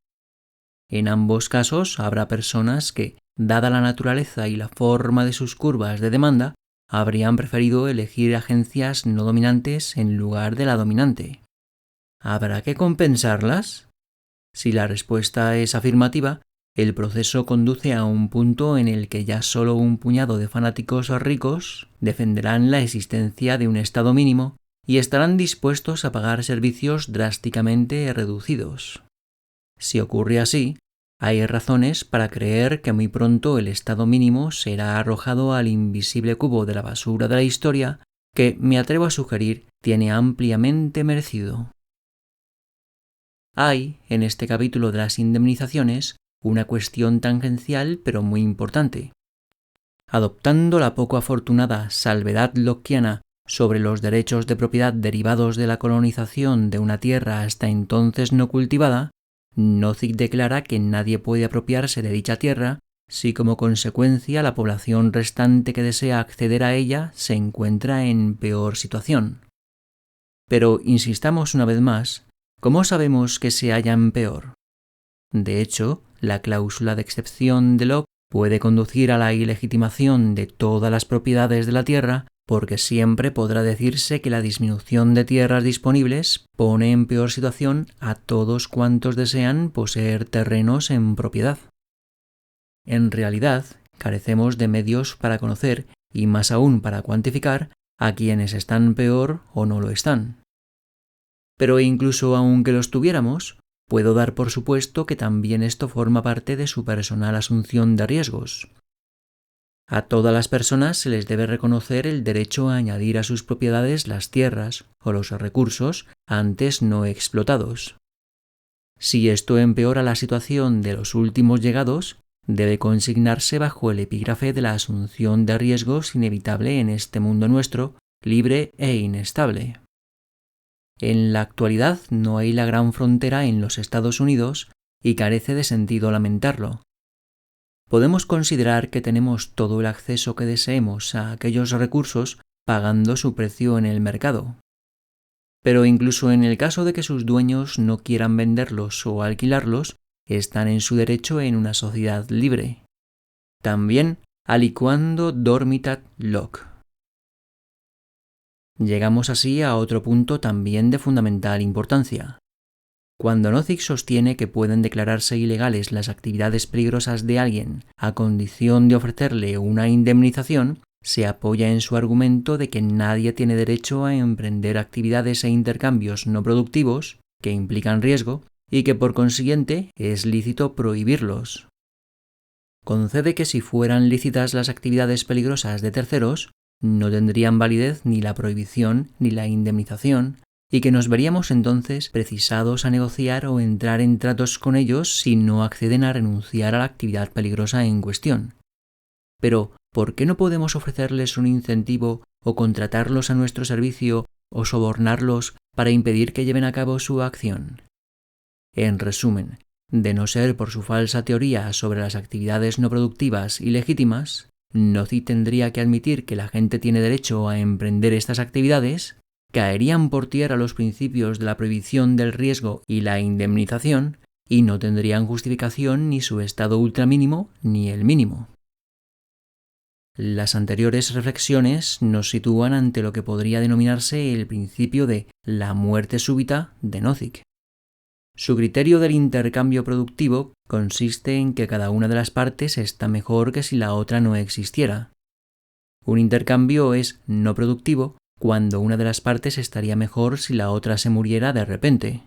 En ambos casos habrá personas que, dada la naturaleza y la forma de sus curvas de demanda, habrían preferido elegir agencias no dominantes en lugar de la dominante. ¿Habrá que compensarlas? Si la respuesta es afirmativa, el proceso conduce a un punto en el que ya solo un puñado de fanáticos ricos defenderán la existencia de un estado mínimo y estarán dispuestos a pagar servicios drásticamente reducidos. Si ocurre así, hay razones para creer que muy pronto el estado mínimo será arrojado al invisible cubo de la basura de la historia que, me atrevo a sugerir, tiene ampliamente merecido. Hay, en este capítulo de las indemnizaciones, una cuestión tangencial pero muy importante. Adoptando la poco afortunada salvedad lockeana sobre los derechos de propiedad derivados de la colonización de una tierra hasta entonces no cultivada, Nozick declara que nadie puede apropiarse de dicha tierra si como consecuencia la población restante que desea acceder a ella se encuentra en peor situación. Pero insistamos una vez más, ¿cómo sabemos que se hallan peor? De hecho, la cláusula de excepción de Locke puede conducir a la ilegitimación de todas las propiedades de la tierra porque siempre podrá decirse que la disminución de tierras disponibles pone en peor situación a todos cuantos desean poseer terrenos en propiedad. En realidad, carecemos de medios para conocer, y más aún para cuantificar, a quienes están peor o no lo están. Pero incluso aunque los tuviéramos, puedo dar por supuesto que también esto forma parte de su personal asunción de riesgos. A todas las personas se les debe reconocer el derecho a añadir a sus propiedades las tierras o los recursos antes no explotados. Si esto empeora la situación de los últimos llegados, debe consignarse bajo el epígrafe de la asunción de riesgos inevitable en este mundo nuestro, libre e inestable. En la actualidad no hay la gran frontera en los Estados Unidos y carece de sentido lamentarlo. Podemos considerar que tenemos todo el acceso que deseemos a aquellos recursos pagando su precio en el mercado. Pero incluso en el caso de que sus dueños no quieran venderlos o alquilarlos, están en su derecho en una sociedad libre. También aliquando dormitat Locke. Llegamos así a otro punto también de fundamental importancia. Cuando Nozick sostiene que pueden declararse ilegales las actividades peligrosas de alguien a condición de ofrecerle una indemnización, se apoya en su argumento de que nadie tiene derecho a emprender actividades e intercambios no productivos que implican riesgo y que por consiguiente es lícito prohibirlos. Concede que si fueran lícitas las actividades peligrosas de terceros, no tendrían validez ni la prohibición ni la indemnización, y que nos veríamos entonces precisados a negociar o entrar en tratos con ellos si no acceden a renunciar a la actividad peligrosa en cuestión. Pero, ¿por qué no podemos ofrecerles un incentivo o contratarlos a nuestro servicio o sobornarlos para impedir que lleven a cabo su acción? En resumen, de no ser por su falsa teoría sobre las actividades no productivas y legítimas, Nozick tendría que admitir que la gente tiene derecho a emprender estas actividades, caerían por tierra los principios de la prohibición del riesgo y la indemnización, y no tendrían justificación ni su estado ultramínimo ni el mínimo. Las anteriores reflexiones nos sitúan ante lo que podría denominarse el principio de la muerte súbita de Nozick. Su criterio del intercambio productivo consiste en que cada una de las partes está mejor que si la otra no existiera. Un intercambio es no productivo cuando una de las partes estaría mejor si la otra se muriera de repente.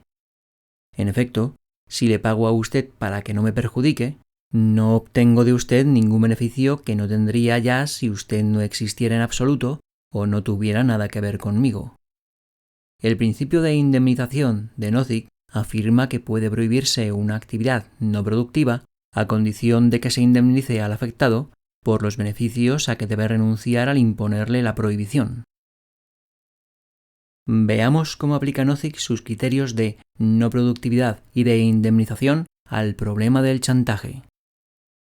En efecto, si le pago a usted para que no me perjudique, no obtengo de usted ningún beneficio que no tendría ya si usted no existiera en absoluto o no tuviera nada que ver conmigo. El principio de indemnización de Nozick afirma que puede prohibirse una actividad no productiva a condición de que se indemnice al afectado por los beneficios a que debe renunciar al imponerle la prohibición. Veamos cómo aplica Nozick sus criterios de no productividad y de indemnización al problema del chantaje.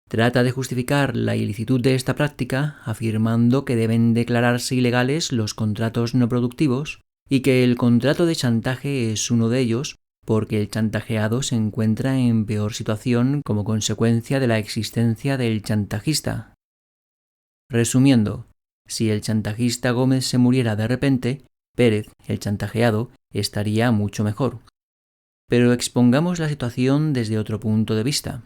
Trata de justificar la ilicitud de esta práctica afirmando que deben declararse ilegales los contratos no productivos y que el contrato de chantaje es uno de ellos porque el chantajeado se encuentra en peor situación como consecuencia de la existencia del chantajista. Resumiendo, si el chantajista Gómez se muriera de repente, Pérez, el chantajeado, estaría mucho mejor. Pero expongamos la situación desde otro punto de vista.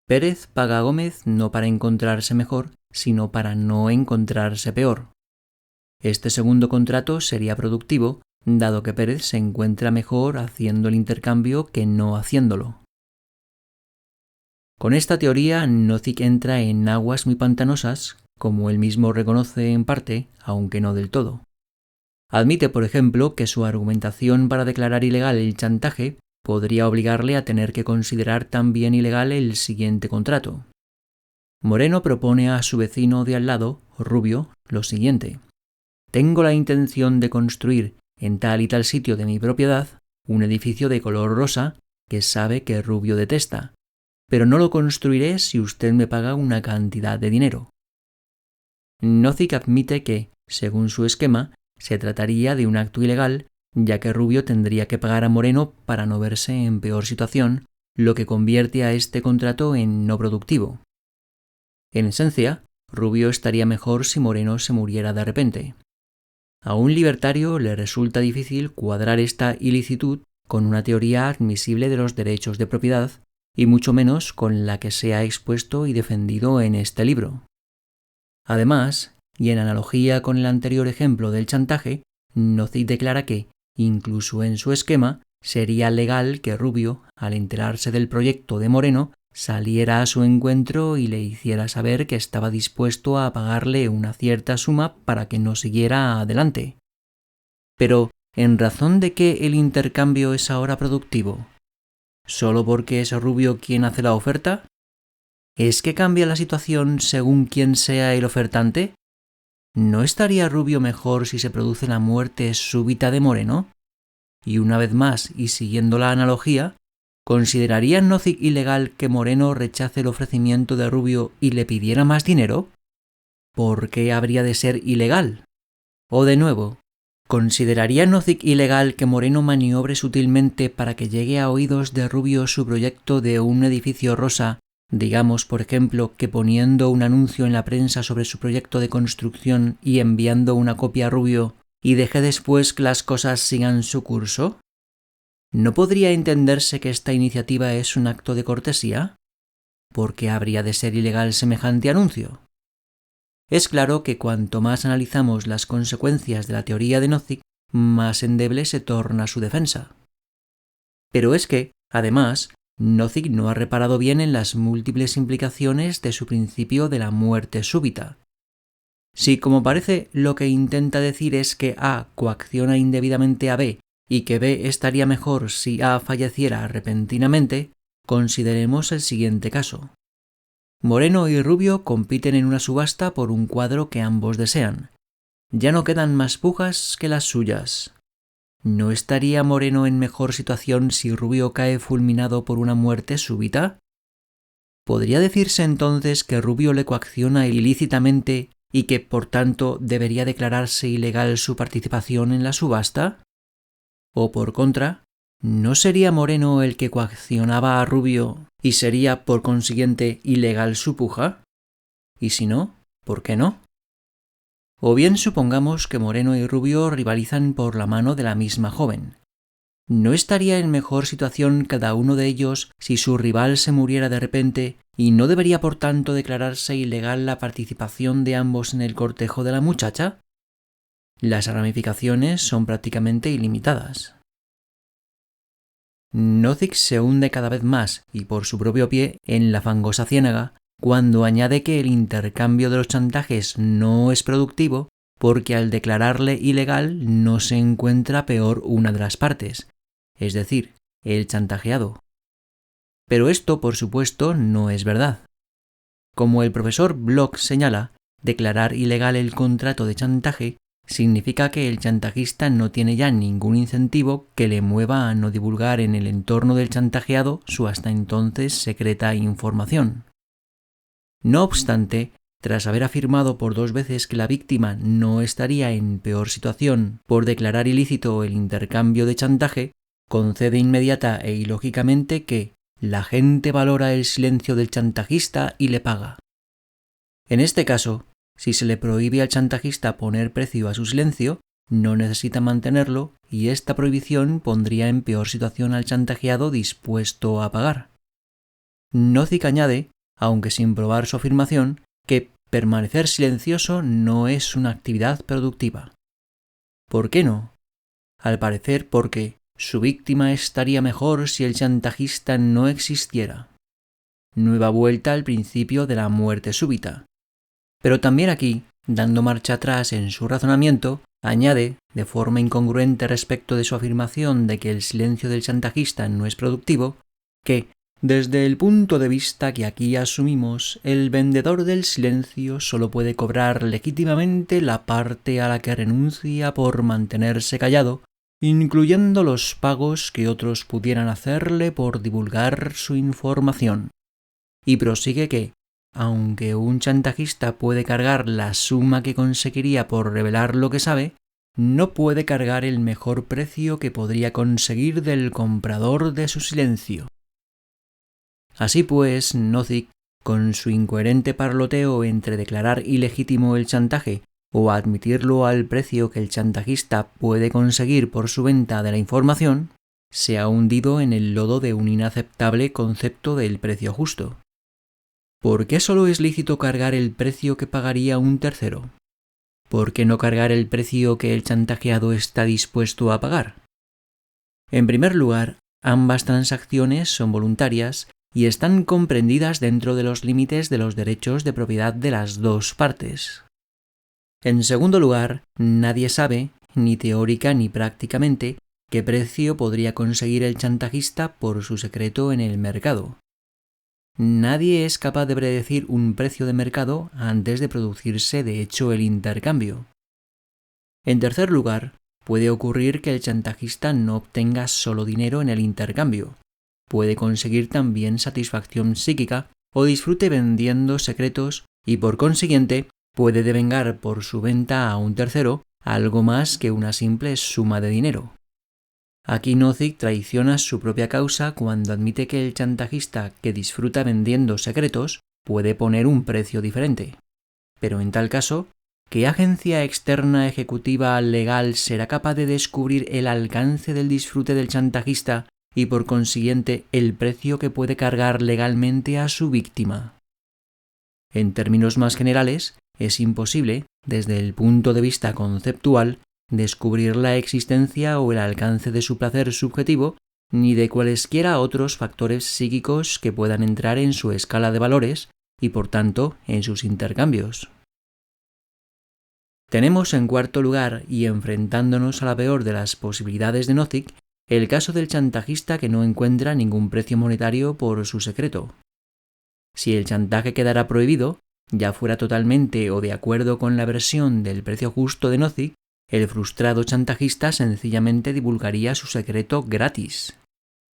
Pérez paga a Gómez no para encontrarse mejor, sino para no encontrarse peor. Este segundo contrato sería productivo, dado que Pérez se encuentra mejor haciendo el intercambio que no haciéndolo. Con esta teoría, Nozick entra en aguas muy pantanosas, como él mismo reconoce en parte, aunque no del todo. Admite, por ejemplo, que su argumentación para declarar ilegal el chantaje podría obligarle a tener que considerar también ilegal el siguiente contrato. Moreno propone a su vecino de al lado, Rubio, lo siguiente: tengo la intención de construir en tal y tal sitio de mi propiedad un edificio de color rosa que sabe que Rubio detesta, pero no lo construiré si usted me paga una cantidad de dinero. Nozick admite que, según su esquema, se trataría de un acto ilegal, ya que Rubio tendría que pagar a Moreno para no verse en peor situación, lo que convierte a este contrato en no productivo. En esencia, Rubio estaría mejor si Moreno se muriera de repente. A un libertario le resulta difícil cuadrar esta ilicitud con una teoría admisible de los derechos de propiedad, y mucho menos con la que se ha expuesto y defendido en este libro. Además, y en analogía con el anterior ejemplo del chantaje, Nozick declara que, incluso en su esquema, sería legal que Rubio, al enterarse del proyecto de Moreno, saliera a su encuentro y le hiciera saber que estaba dispuesto a pagarle una cierta suma para que no siguiera adelante. Pero, ¿en razón de qué el intercambio es ahora productivo? ¿Solo porque es Rubio quien hace la oferta? ¿Es que cambia la situación según quién sea el ofertante? ¿No estaría Rubio mejor si se produce la muerte súbita de Moreno? Y una vez más, y siguiendo la analogía, ¿consideraría Nozick ilegal que Moreno rechace el ofrecimiento de Rubio y le pidiera más dinero? ¿Por qué habría de ser ilegal? O de nuevo, ¿consideraría Nozick ilegal que Moreno maniobre sutilmente para que llegue a oídos de Rubio su proyecto de un edificio rosa? Digamos, por ejemplo, que poniendo un anuncio en la prensa sobre su proyecto de construcción y enviando una copia a Rubio, y deje después que las cosas sigan su curso. ¿No podría entenderse que esta iniciativa es un acto de cortesía? ¿Por qué habría de ser ilegal semejante anuncio? Es claro que cuanto más analizamos las consecuencias de la teoría de Nozick, más endeble se torna su defensa. Pero es que, además, Nozick no ha reparado bien en las múltiples implicaciones de su principio de la muerte súbita. Si, como parece, lo que intenta decir es que A coacciona indebidamente a B y que B estaría mejor si A falleciera repentinamente, consideremos el siguiente caso. Moreno y Rubio compiten en una subasta por un cuadro que ambos desean. Ya no quedan más pujas que las suyas. ¿No estaría Moreno en mejor situación si Rubio cae fulminado por una muerte súbita? ¿Podría decirse entonces que Rubio le coacciona ilícitamente y que, por tanto, debería declararse ilegal su participación en la subasta? O, por contra, ¿no sería Moreno el que coaccionaba a Rubio y sería, por consiguiente, ilegal su puja? Y si no, ¿por qué no? O bien supongamos que Moreno y Rubio rivalizan por la mano de la misma joven. ¿No estaría en mejor situación cada uno de ellos si su rival se muriera de repente y no debería por tanto declararse ilegal la participación de ambos en el cortejo de la muchacha? Las ramificaciones son prácticamente ilimitadas. Nozick se hunde cada vez más y por su propio pie en la fangosa ciénaga cuando añade que el intercambio de los chantajes no es productivo porque al declararle ilegal no se encuentra peor una de las partes, es decir, el chantajeado. Pero esto, por supuesto, no es verdad. Como el profesor Block señala, declarar ilegal el contrato de chantaje significa que el chantajista no tiene ya ningún incentivo que le mueva a no divulgar en el entorno del chantajeado su hasta entonces secreta información. No obstante, tras haber afirmado por 2 veces que la víctima no estaría en peor situación por declarar ilícito el intercambio de chantaje, concede inmediata e ilógicamente que la gente valora el silencio del chantajista y le paga. En este caso, si se le prohíbe al chantajista poner precio a su silencio, no necesita mantenerlo y esta prohibición pondría en peor situación al chantajeado dispuesto a pagar. Nozick añade, aunque sin probar su afirmación, que permanecer silencioso no es una actividad productiva. ¿Por qué no? Al parecer porque su víctima estaría mejor si el chantajista no existiera. Nueva vuelta al principio de la muerte súbita. Pero también aquí, dando marcha atrás en su razonamiento, añade, de forma incongruente respecto de su afirmación de que el silencio del chantajista no es productivo, que, desde el punto de vista que aquí asumimos, el vendedor del silencio solo puede cobrar legítimamente la parte a la que renuncia por mantenerse callado, incluyendo los pagos que otros pudieran hacerle por divulgar su información. Y prosigue que, aunque un chantajista puede cargar la suma que conseguiría por revelar lo que sabe, no puede cargar el mejor precio que podría conseguir del comprador de su silencio. Así pues, Nozick, con su incoherente parloteo entre declarar ilegítimo el chantaje o admitirlo al precio que el chantajista puede conseguir por su venta de la información, se ha hundido en el lodo de un inaceptable concepto del precio justo. ¿Por qué solo es lícito cargar el precio que pagaría un tercero? ¿Por qué no cargar el precio que el chantajeado está dispuesto a pagar? En primer lugar, ambas transacciones son voluntarias y están comprendidas dentro de los límites de los derechos de propiedad de las dos partes. En segundo lugar, nadie sabe, ni teórica ni prácticamente, qué precio podría conseguir el chantajista por su secreto en el mercado. Nadie es capaz de predecir un precio de mercado antes de producirse de hecho el intercambio. En tercer lugar, puede ocurrir que el chantajista no obtenga solo dinero en el intercambio. Puede conseguir también satisfacción psíquica o disfrute vendiendo secretos y por consiguiente puede devengar por su venta a un tercero algo más que una simple suma de dinero. Aquí Nozick traiciona su propia causa cuando admite que el chantajista que disfruta vendiendo secretos puede poner un precio diferente. Pero en tal caso, ¿qué agencia externa ejecutiva legal será capaz de descubrir el alcance del disfrute del chantajista y por consiguiente el precio que puede cargar legalmente a su víctima? En términos más generales, es imposible, desde el punto de vista conceptual, descubrir la existencia o el alcance de su placer subjetivo, ni de cualesquiera otros factores psíquicos que puedan entrar en su escala de valores y por tanto en sus intercambios. Tenemos en cuarto lugar, y enfrentándonos a la peor de las posibilidades de Nozick, el caso del chantajista que no encuentra ningún precio monetario por su secreto. Si el chantaje quedara prohibido, ya fuera totalmente o de acuerdo con la versión del precio justo de Nozick, el frustrado chantajista sencillamente divulgaría su secreto gratis.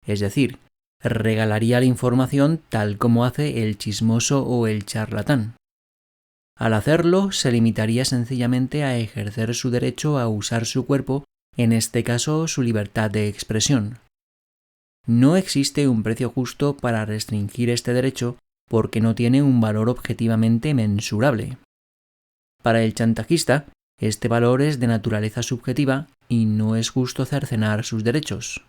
Es decir, regalaría la información tal como hace el chismoso o el charlatán. Al hacerlo, se limitaría sencillamente a ejercer su derecho a usar su cuerpo, en este caso su libertad de expresión. No existe un precio justo para restringir este derecho porque no tiene un valor objetivamente mensurable. Para el chantajista, este valor es de naturaleza subjetiva y no es justo cercenar sus derechos.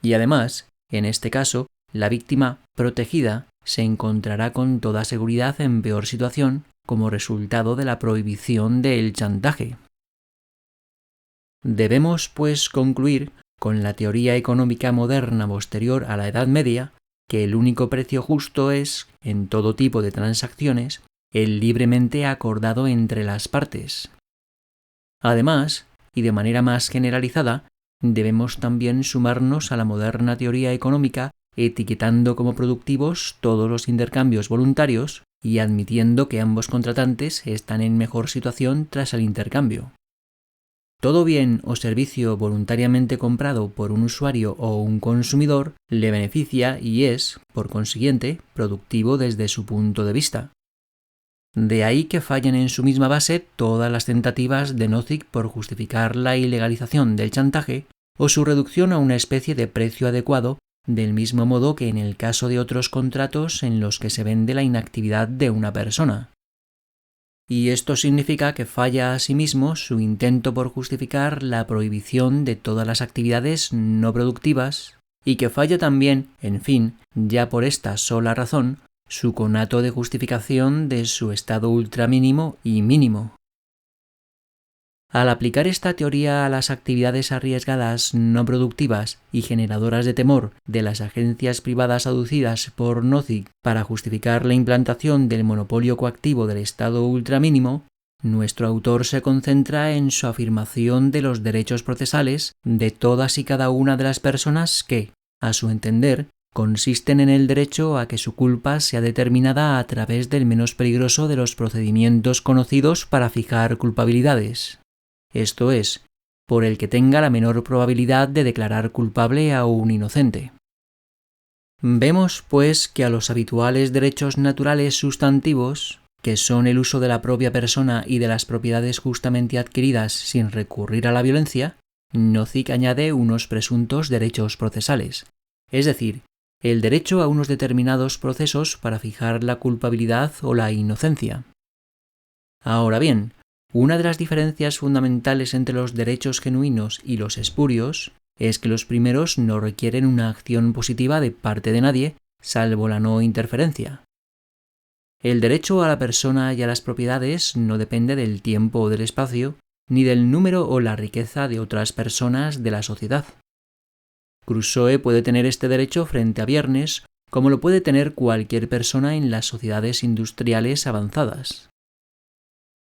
Y además, en este caso, la víctima protegida se encontrará con toda seguridad en peor situación como resultado de la prohibición del chantaje. Debemos, pues, concluir con la teoría económica moderna posterior a la Edad Media que el único precio justo es, en todo tipo de transacciones, el libremente acordado entre las partes. Además, y de manera más generalizada, debemos también sumarnos a la moderna teoría económica etiquetando como productivos todos los intercambios voluntarios, y admitiendo que ambos contratantes están en mejor situación tras el intercambio. Todo bien o servicio voluntariamente comprado por un usuario o un consumidor le beneficia y es, por consiguiente, productivo desde su punto de vista. De ahí que fallen en su misma base todas las tentativas de Nozick por justificar la ilegalización del chantaje o su reducción a una especie de precio adecuado, del mismo modo que en el caso de otros contratos en los que se vende la inactividad de una persona. Y esto significa que falla asimismo su intento por justificar la prohibición de todas las actividades no productivas y que falla también, en fin, ya por esta sola razón, su conato de justificación de su estado ultramínimo y mínimo. Al aplicar esta teoría a las actividades arriesgadas no productivas y generadoras de temor de las agencias privadas aducidas por Nozick para justificar la implantación del monopolio coactivo del estado ultramínimo, nuestro autor se concentra en su afirmación de los derechos procesales de todas y cada una de las personas que, a su entender, consisten en el derecho a que su culpa sea determinada a través del menos peligroso de los procedimientos conocidos para fijar culpabilidades. Esto es, por el que tenga la menor probabilidad de declarar culpable a un inocente. Vemos, pues, que a los habituales derechos naturales sustantivos, que son el uso de la propia persona y de las propiedades justamente adquiridas sin recurrir a la violencia, Nozick añade unos presuntos derechos procesales, es decir, el derecho a unos determinados procesos para fijar la culpabilidad o la inocencia. Ahora bien, una de las diferencias fundamentales entre los derechos genuinos y los espurios es que los primeros no requieren una acción positiva de parte de nadie, salvo la no interferencia. El derecho a la persona y a las propiedades no depende del tiempo o del espacio, ni del número o la riqueza de otras personas de la sociedad. Crusoe puede tener este derecho frente a Viernes, como lo puede tener cualquier persona en las sociedades industriales avanzadas.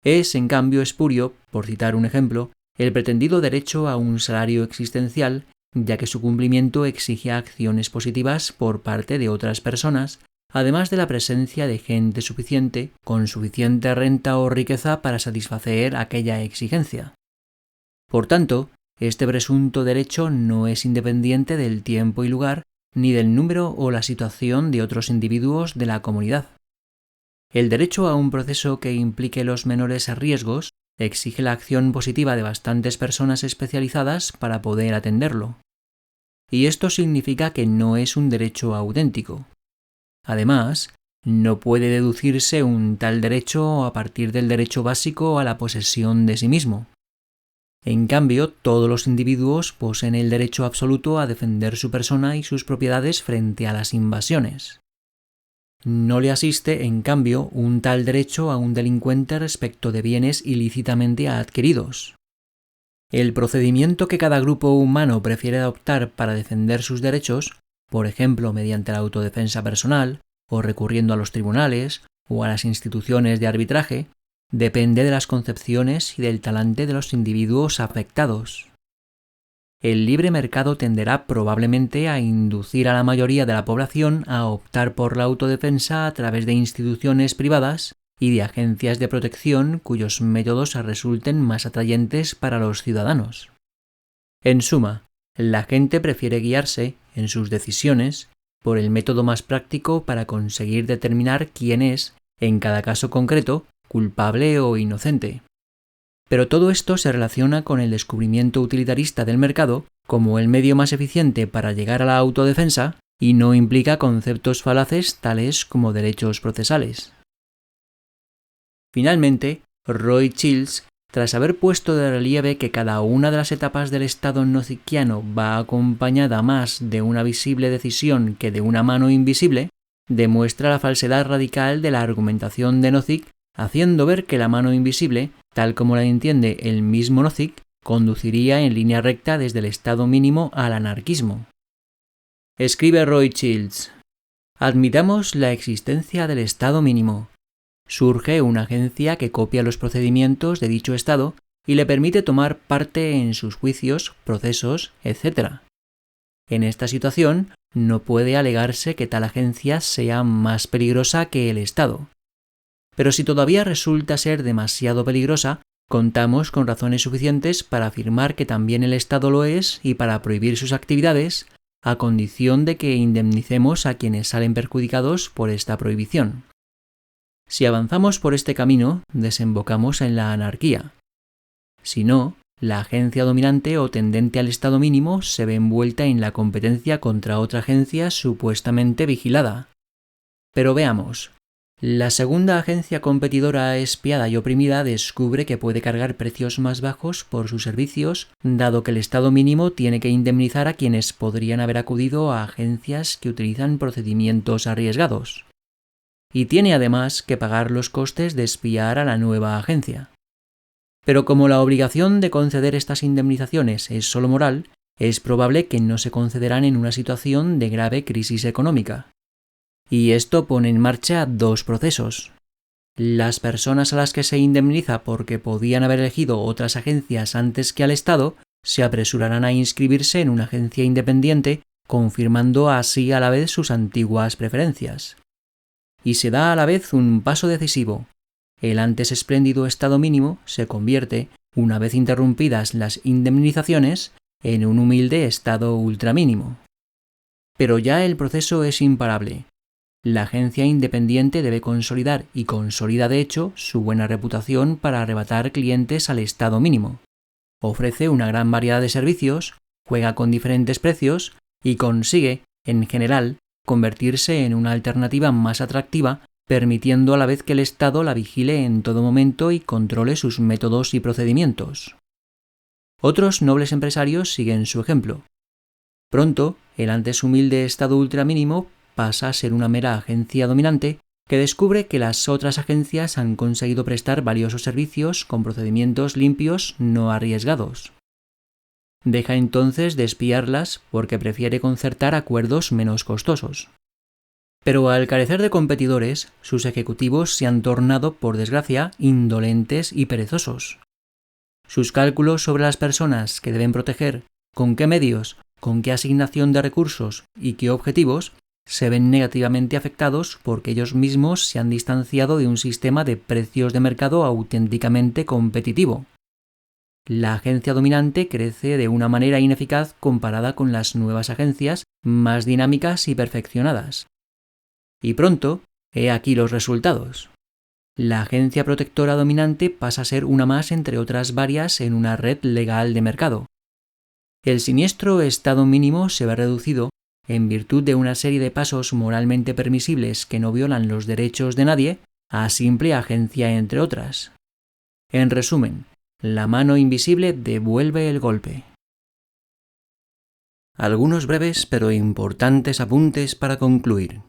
Es, en cambio, espurio, por citar un ejemplo, el pretendido derecho a un salario existencial, ya que su cumplimiento exige acciones positivas por parte de otras personas, además de la presencia de gente suficiente, con suficiente renta o riqueza para satisfacer aquella exigencia. Por tanto, este presunto derecho no es independiente del tiempo y lugar, ni del número o la situación de otros individuos de la comunidad. El derecho a un proceso que implique los menores riesgos exige la acción positiva de bastantes personas especializadas para poder atenderlo. Y esto significa que no es un derecho auténtico. Además, no puede deducirse un tal derecho a partir del derecho básico a la posesión de sí mismo. En cambio, todos los individuos poseen el derecho absoluto a defender su persona y sus propiedades frente a las invasiones. No le asiste, en cambio, un tal derecho a un delincuente respecto de bienes ilícitamente adquiridos. El procedimiento que cada grupo humano prefiere adoptar para defender sus derechos, por ejemplo mediante la autodefensa personal, o recurriendo a los tribunales, o a las instituciones de arbitraje, depende de las concepciones y del talante de los individuos afectados. El libre mercado tenderá probablemente a inducir a la mayoría de la población a optar por la autodefensa a través de instituciones privadas y de agencias de protección cuyos métodos resulten más atrayentes para los ciudadanos. En suma, la gente prefiere guiarse, en sus decisiones, por el método más práctico para conseguir determinar quién es, en cada caso concreto, culpable o inocente. Pero todo esto se relaciona con el descubrimiento utilitarista del mercado como el medio más eficiente para llegar a la autodefensa y no implica conceptos falaces tales como derechos procesales. Finalmente, Roy Childs, tras haber puesto de relieve que cada una de las etapas del estado nozickiano va acompañada más de una visible decisión que de una mano invisible, demuestra la falsedad radical de la argumentación de Nozick, haciendo ver que la mano invisible, tal como la entiende el mismo Nozick, conduciría en línea recta desde el estado mínimo al anarquismo. Escribe Roy Childs: admitamos la existencia del estado mínimo. Surge una agencia que copia los procedimientos de dicho estado y le permite tomar parte en sus juicios, procesos, etc. En esta situación, no puede alegarse que tal agencia sea más peligrosa que el Estado, Pero si todavía resulta ser demasiado peligrosa, contamos con razones suficientes para afirmar que también el Estado lo es y para prohibir sus actividades, a condición de que indemnicemos a quienes salen perjudicados por esta prohibición. Si avanzamos por este camino, desembocamos en la anarquía. Si no, la agencia dominante o tendente al estado mínimo se ve envuelta en la competencia contra otra agencia supuestamente vigilada. Pero veamos. La segunda agencia competidora espiada y oprimida descubre que puede cargar precios más bajos por sus servicios, dado que el estado mínimo tiene que indemnizar a quienes podrían haber acudido a agencias que utilizan procedimientos arriesgados. Y tiene además que pagar los costes de espiar a la nueva agencia. Pero como la obligación de conceder estas indemnizaciones es solo moral, es probable que no se concederán en una situación de grave crisis económica. Y esto pone en marcha dos procesos. Las personas a las que se indemniza porque podían haber elegido otras agencias antes que al Estado se apresurarán a inscribirse en una agencia independiente, confirmando así a la vez sus antiguas preferencias. Y se da a la vez un paso decisivo. El antes espléndido estado mínimo se convierte, una vez interrumpidas las indemnizaciones, en un humilde estado ultramínimo. Pero ya el proceso es imparable. La agencia independiente debe consolidar, y consolida de hecho, su buena reputación para arrebatar clientes al estado mínimo. Ofrece una gran variedad de servicios, juega con diferentes precios y consigue, en general, convertirse en una alternativa más atractiva, permitiendo a la vez que el Estado la vigile en todo momento y controle sus métodos y procedimientos. Otros nobles empresarios siguen su ejemplo. Pronto, el antes humilde estado ultramínimo pasa a ser una mera agencia dominante que descubre que las otras agencias han conseguido prestar valiosos servicios con procedimientos limpios no arriesgados. Deja entonces de espiarlas porque prefiere concertar acuerdos menos costosos. Pero al carecer de competidores, sus ejecutivos se han tornado, por desgracia, indolentes y perezosos. Sus cálculos sobre las personas que deben proteger, con qué medios, con qué asignación de recursos y qué objetivos, se ven negativamente afectados porque ellos mismos se han distanciado de un sistema de precios de mercado auténticamente competitivo. La agencia dominante crece de una manera ineficaz comparada con las nuevas agencias más dinámicas y perfeccionadas. Y pronto, he aquí los resultados. La agencia protectora dominante pasa a ser una más entre otras varias en una red legal de mercado. El siniestro estado mínimo se ve reducido, en virtud de una serie de pasos moralmente permisibles que no violan los derechos de nadie, a simple agencia entre otras. En resumen, la mano invisible devuelve el golpe. Algunos breves pero importantes apuntes para concluir.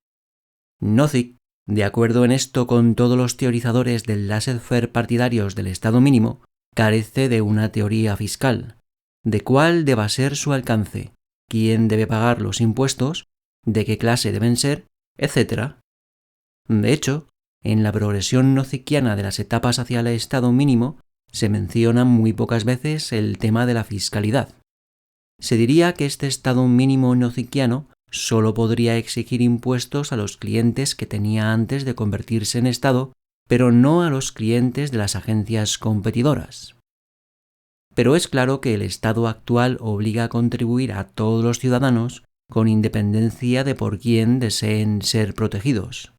Nozick, de acuerdo en esto con todos los teorizadores del laissez-faire partidarios del Estado mínimo, carece de una teoría fiscal, de cuál deba ser su alcance, quién debe pagar los impuestos, de qué clase deben ser, etc. De hecho, en la progresión nozickiana de las etapas hacia el estado mínimo, se menciona muy pocas veces el tema de la fiscalidad. Se diría que este estado mínimo nozickiano solo podría exigir impuestos a los clientes que tenía antes de convertirse en estado, pero no a los clientes de las agencias competidoras. Pero es claro que el estado actual obliga a contribuir a todos los ciudadanos con independencia de por quién deseen ser protegidos.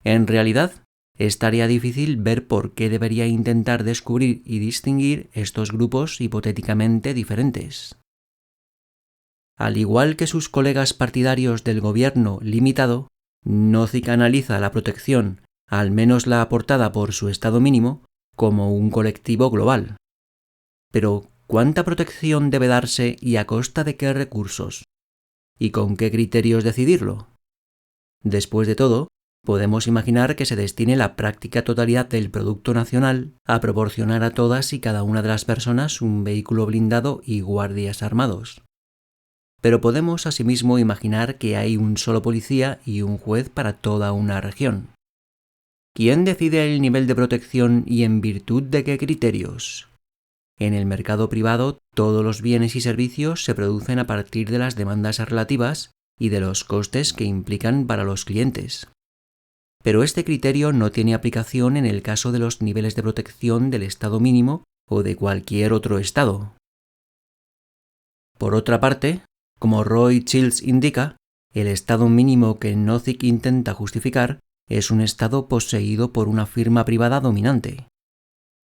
En realidad, es tarea difícil ver por qué debería intentar descubrir y distinguir estos grupos hipotéticamente diferentes. Al igual que sus colegas partidarios del gobierno limitado, Nozick analiza la protección, al menos la aportada por su estado mínimo, como un colectivo global. Pero, ¿cuánta protección debe darse y a costa de qué recursos? ¿Y con qué criterios decidirlo? Después de todo, podemos imaginar que se destine la práctica totalidad del Producto Nacional a proporcionar a todas y cada una de las personas un vehículo blindado y guardias armados. Pero podemos asimismo imaginar que hay un solo policía y un juez para toda una región. ¿Quién decide el nivel de protección y en virtud de qué criterios? En el mercado privado, todos los bienes y servicios se producen a partir de las demandas relativas y de los costes que implican para los clientes. pero este criterio no tiene aplicación en el caso de los niveles de protección del estado mínimo o de cualquier otro estado. Por otra parte, como Roy Childs indica, el estado mínimo que Nozick intenta justificar es un estado poseído por una firma privada dominante.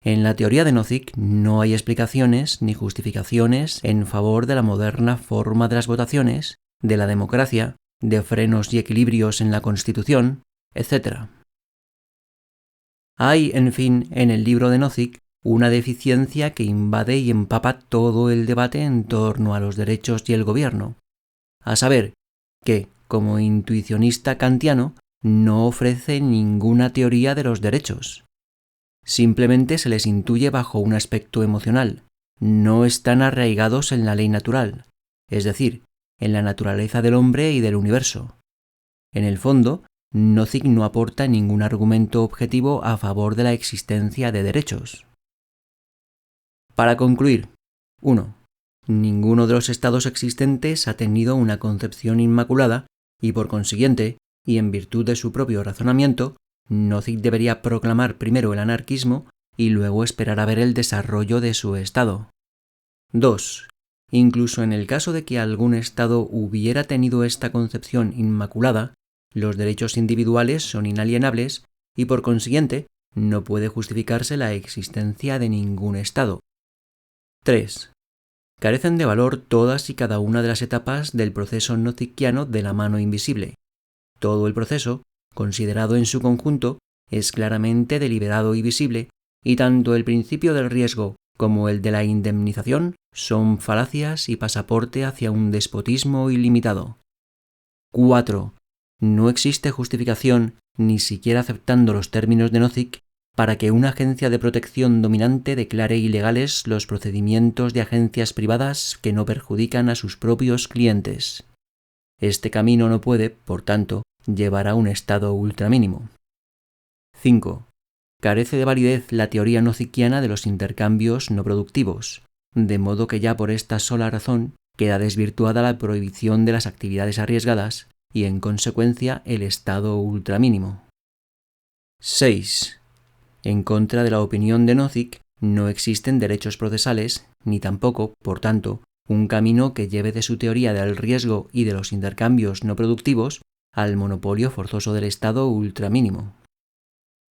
En la teoría de Nozick no hay explicaciones ni justificaciones en favor de la moderna forma de las votaciones, de la democracia, de frenos y equilibrios en la Constitución, etc. Hay, en fin, en el libro de Nozick una deficiencia que invade y empapa todo el debate en torno a los derechos y el gobierno, a saber, que, como intuicionista kantiano, no ofrece ninguna teoría de los derechos. Simplemente se les intuye bajo un aspecto emocional, no están arraigados en la ley natural, es decir, en la naturaleza del hombre y del universo. En el fondo, Nozick no aporta ningún argumento objetivo a favor de la existencia de derechos. Para concluir, 1. Ninguno de los estados existentes ha tenido una concepción inmaculada y por consiguiente, y en virtud de su propio razonamiento, Nozick debería proclamar primero el anarquismo y luego esperar a ver el desarrollo de su estado. 2. Incluso en el caso de que algún estado hubiera tenido esta concepción inmaculada, los derechos individuales son inalienables y por consiguiente no puede justificarse la existencia de ningún estado. 3. Carecen de valor todas y cada una de las etapas del proceso nozickiano de la mano invisible. Todo el proceso, considerado en su conjunto, es claramente deliberado y visible, y tanto el principio del riesgo como el de la indemnización son falacias y pasaporte hacia un despotismo ilimitado. 4. No existe justificación, ni siquiera aceptando los términos de Nozick, para que una agencia de protección dominante declare ilegales los procedimientos de agencias privadas que no perjudican a sus propios clientes. Este camino no puede, por tanto, llevar a un estado ultramínimo. 5. Carece de validez la teoría nozickiana de los intercambios no productivos, de modo que ya por esta sola razón queda desvirtuada la prohibición de las actividades arriesgadas y, en consecuencia, el estado ultramínimo. 6. En contra de la opinión de Nozick, no existen derechos procesales, ni tampoco, por tanto, un camino que lleve de su teoría del riesgo y de los intercambios no productivos al monopolio forzoso del estado ultramínimo.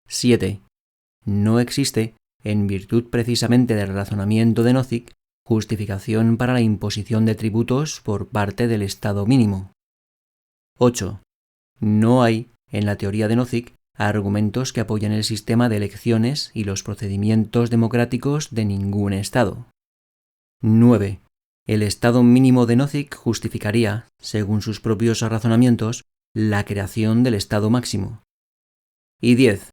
7. No existe, en virtud precisamente del razonamiento de Nozick, justificación para la imposición de tributos por parte del estado mínimo. 8. No hay, en la teoría de Nozick, argumentos que apoyen el sistema de elecciones y los procedimientos democráticos de ningún estado. 9. El estado mínimo de Nozick justificaría, según sus propios razonamientos, la creación del estado máximo. Y 10.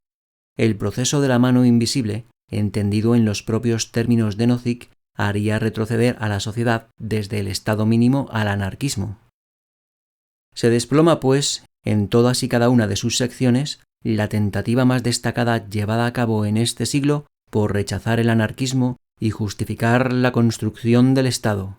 El proceso de la mano invisible, entendido en los propios términos de Nozick, haría retroceder a la sociedad desde el estado mínimo al anarquismo. Se desploma, pues, en todas y cada una de sus secciones, la tentativa más destacada llevada a cabo en este siglo por rechazar el anarquismo y justificar la construcción del Estado.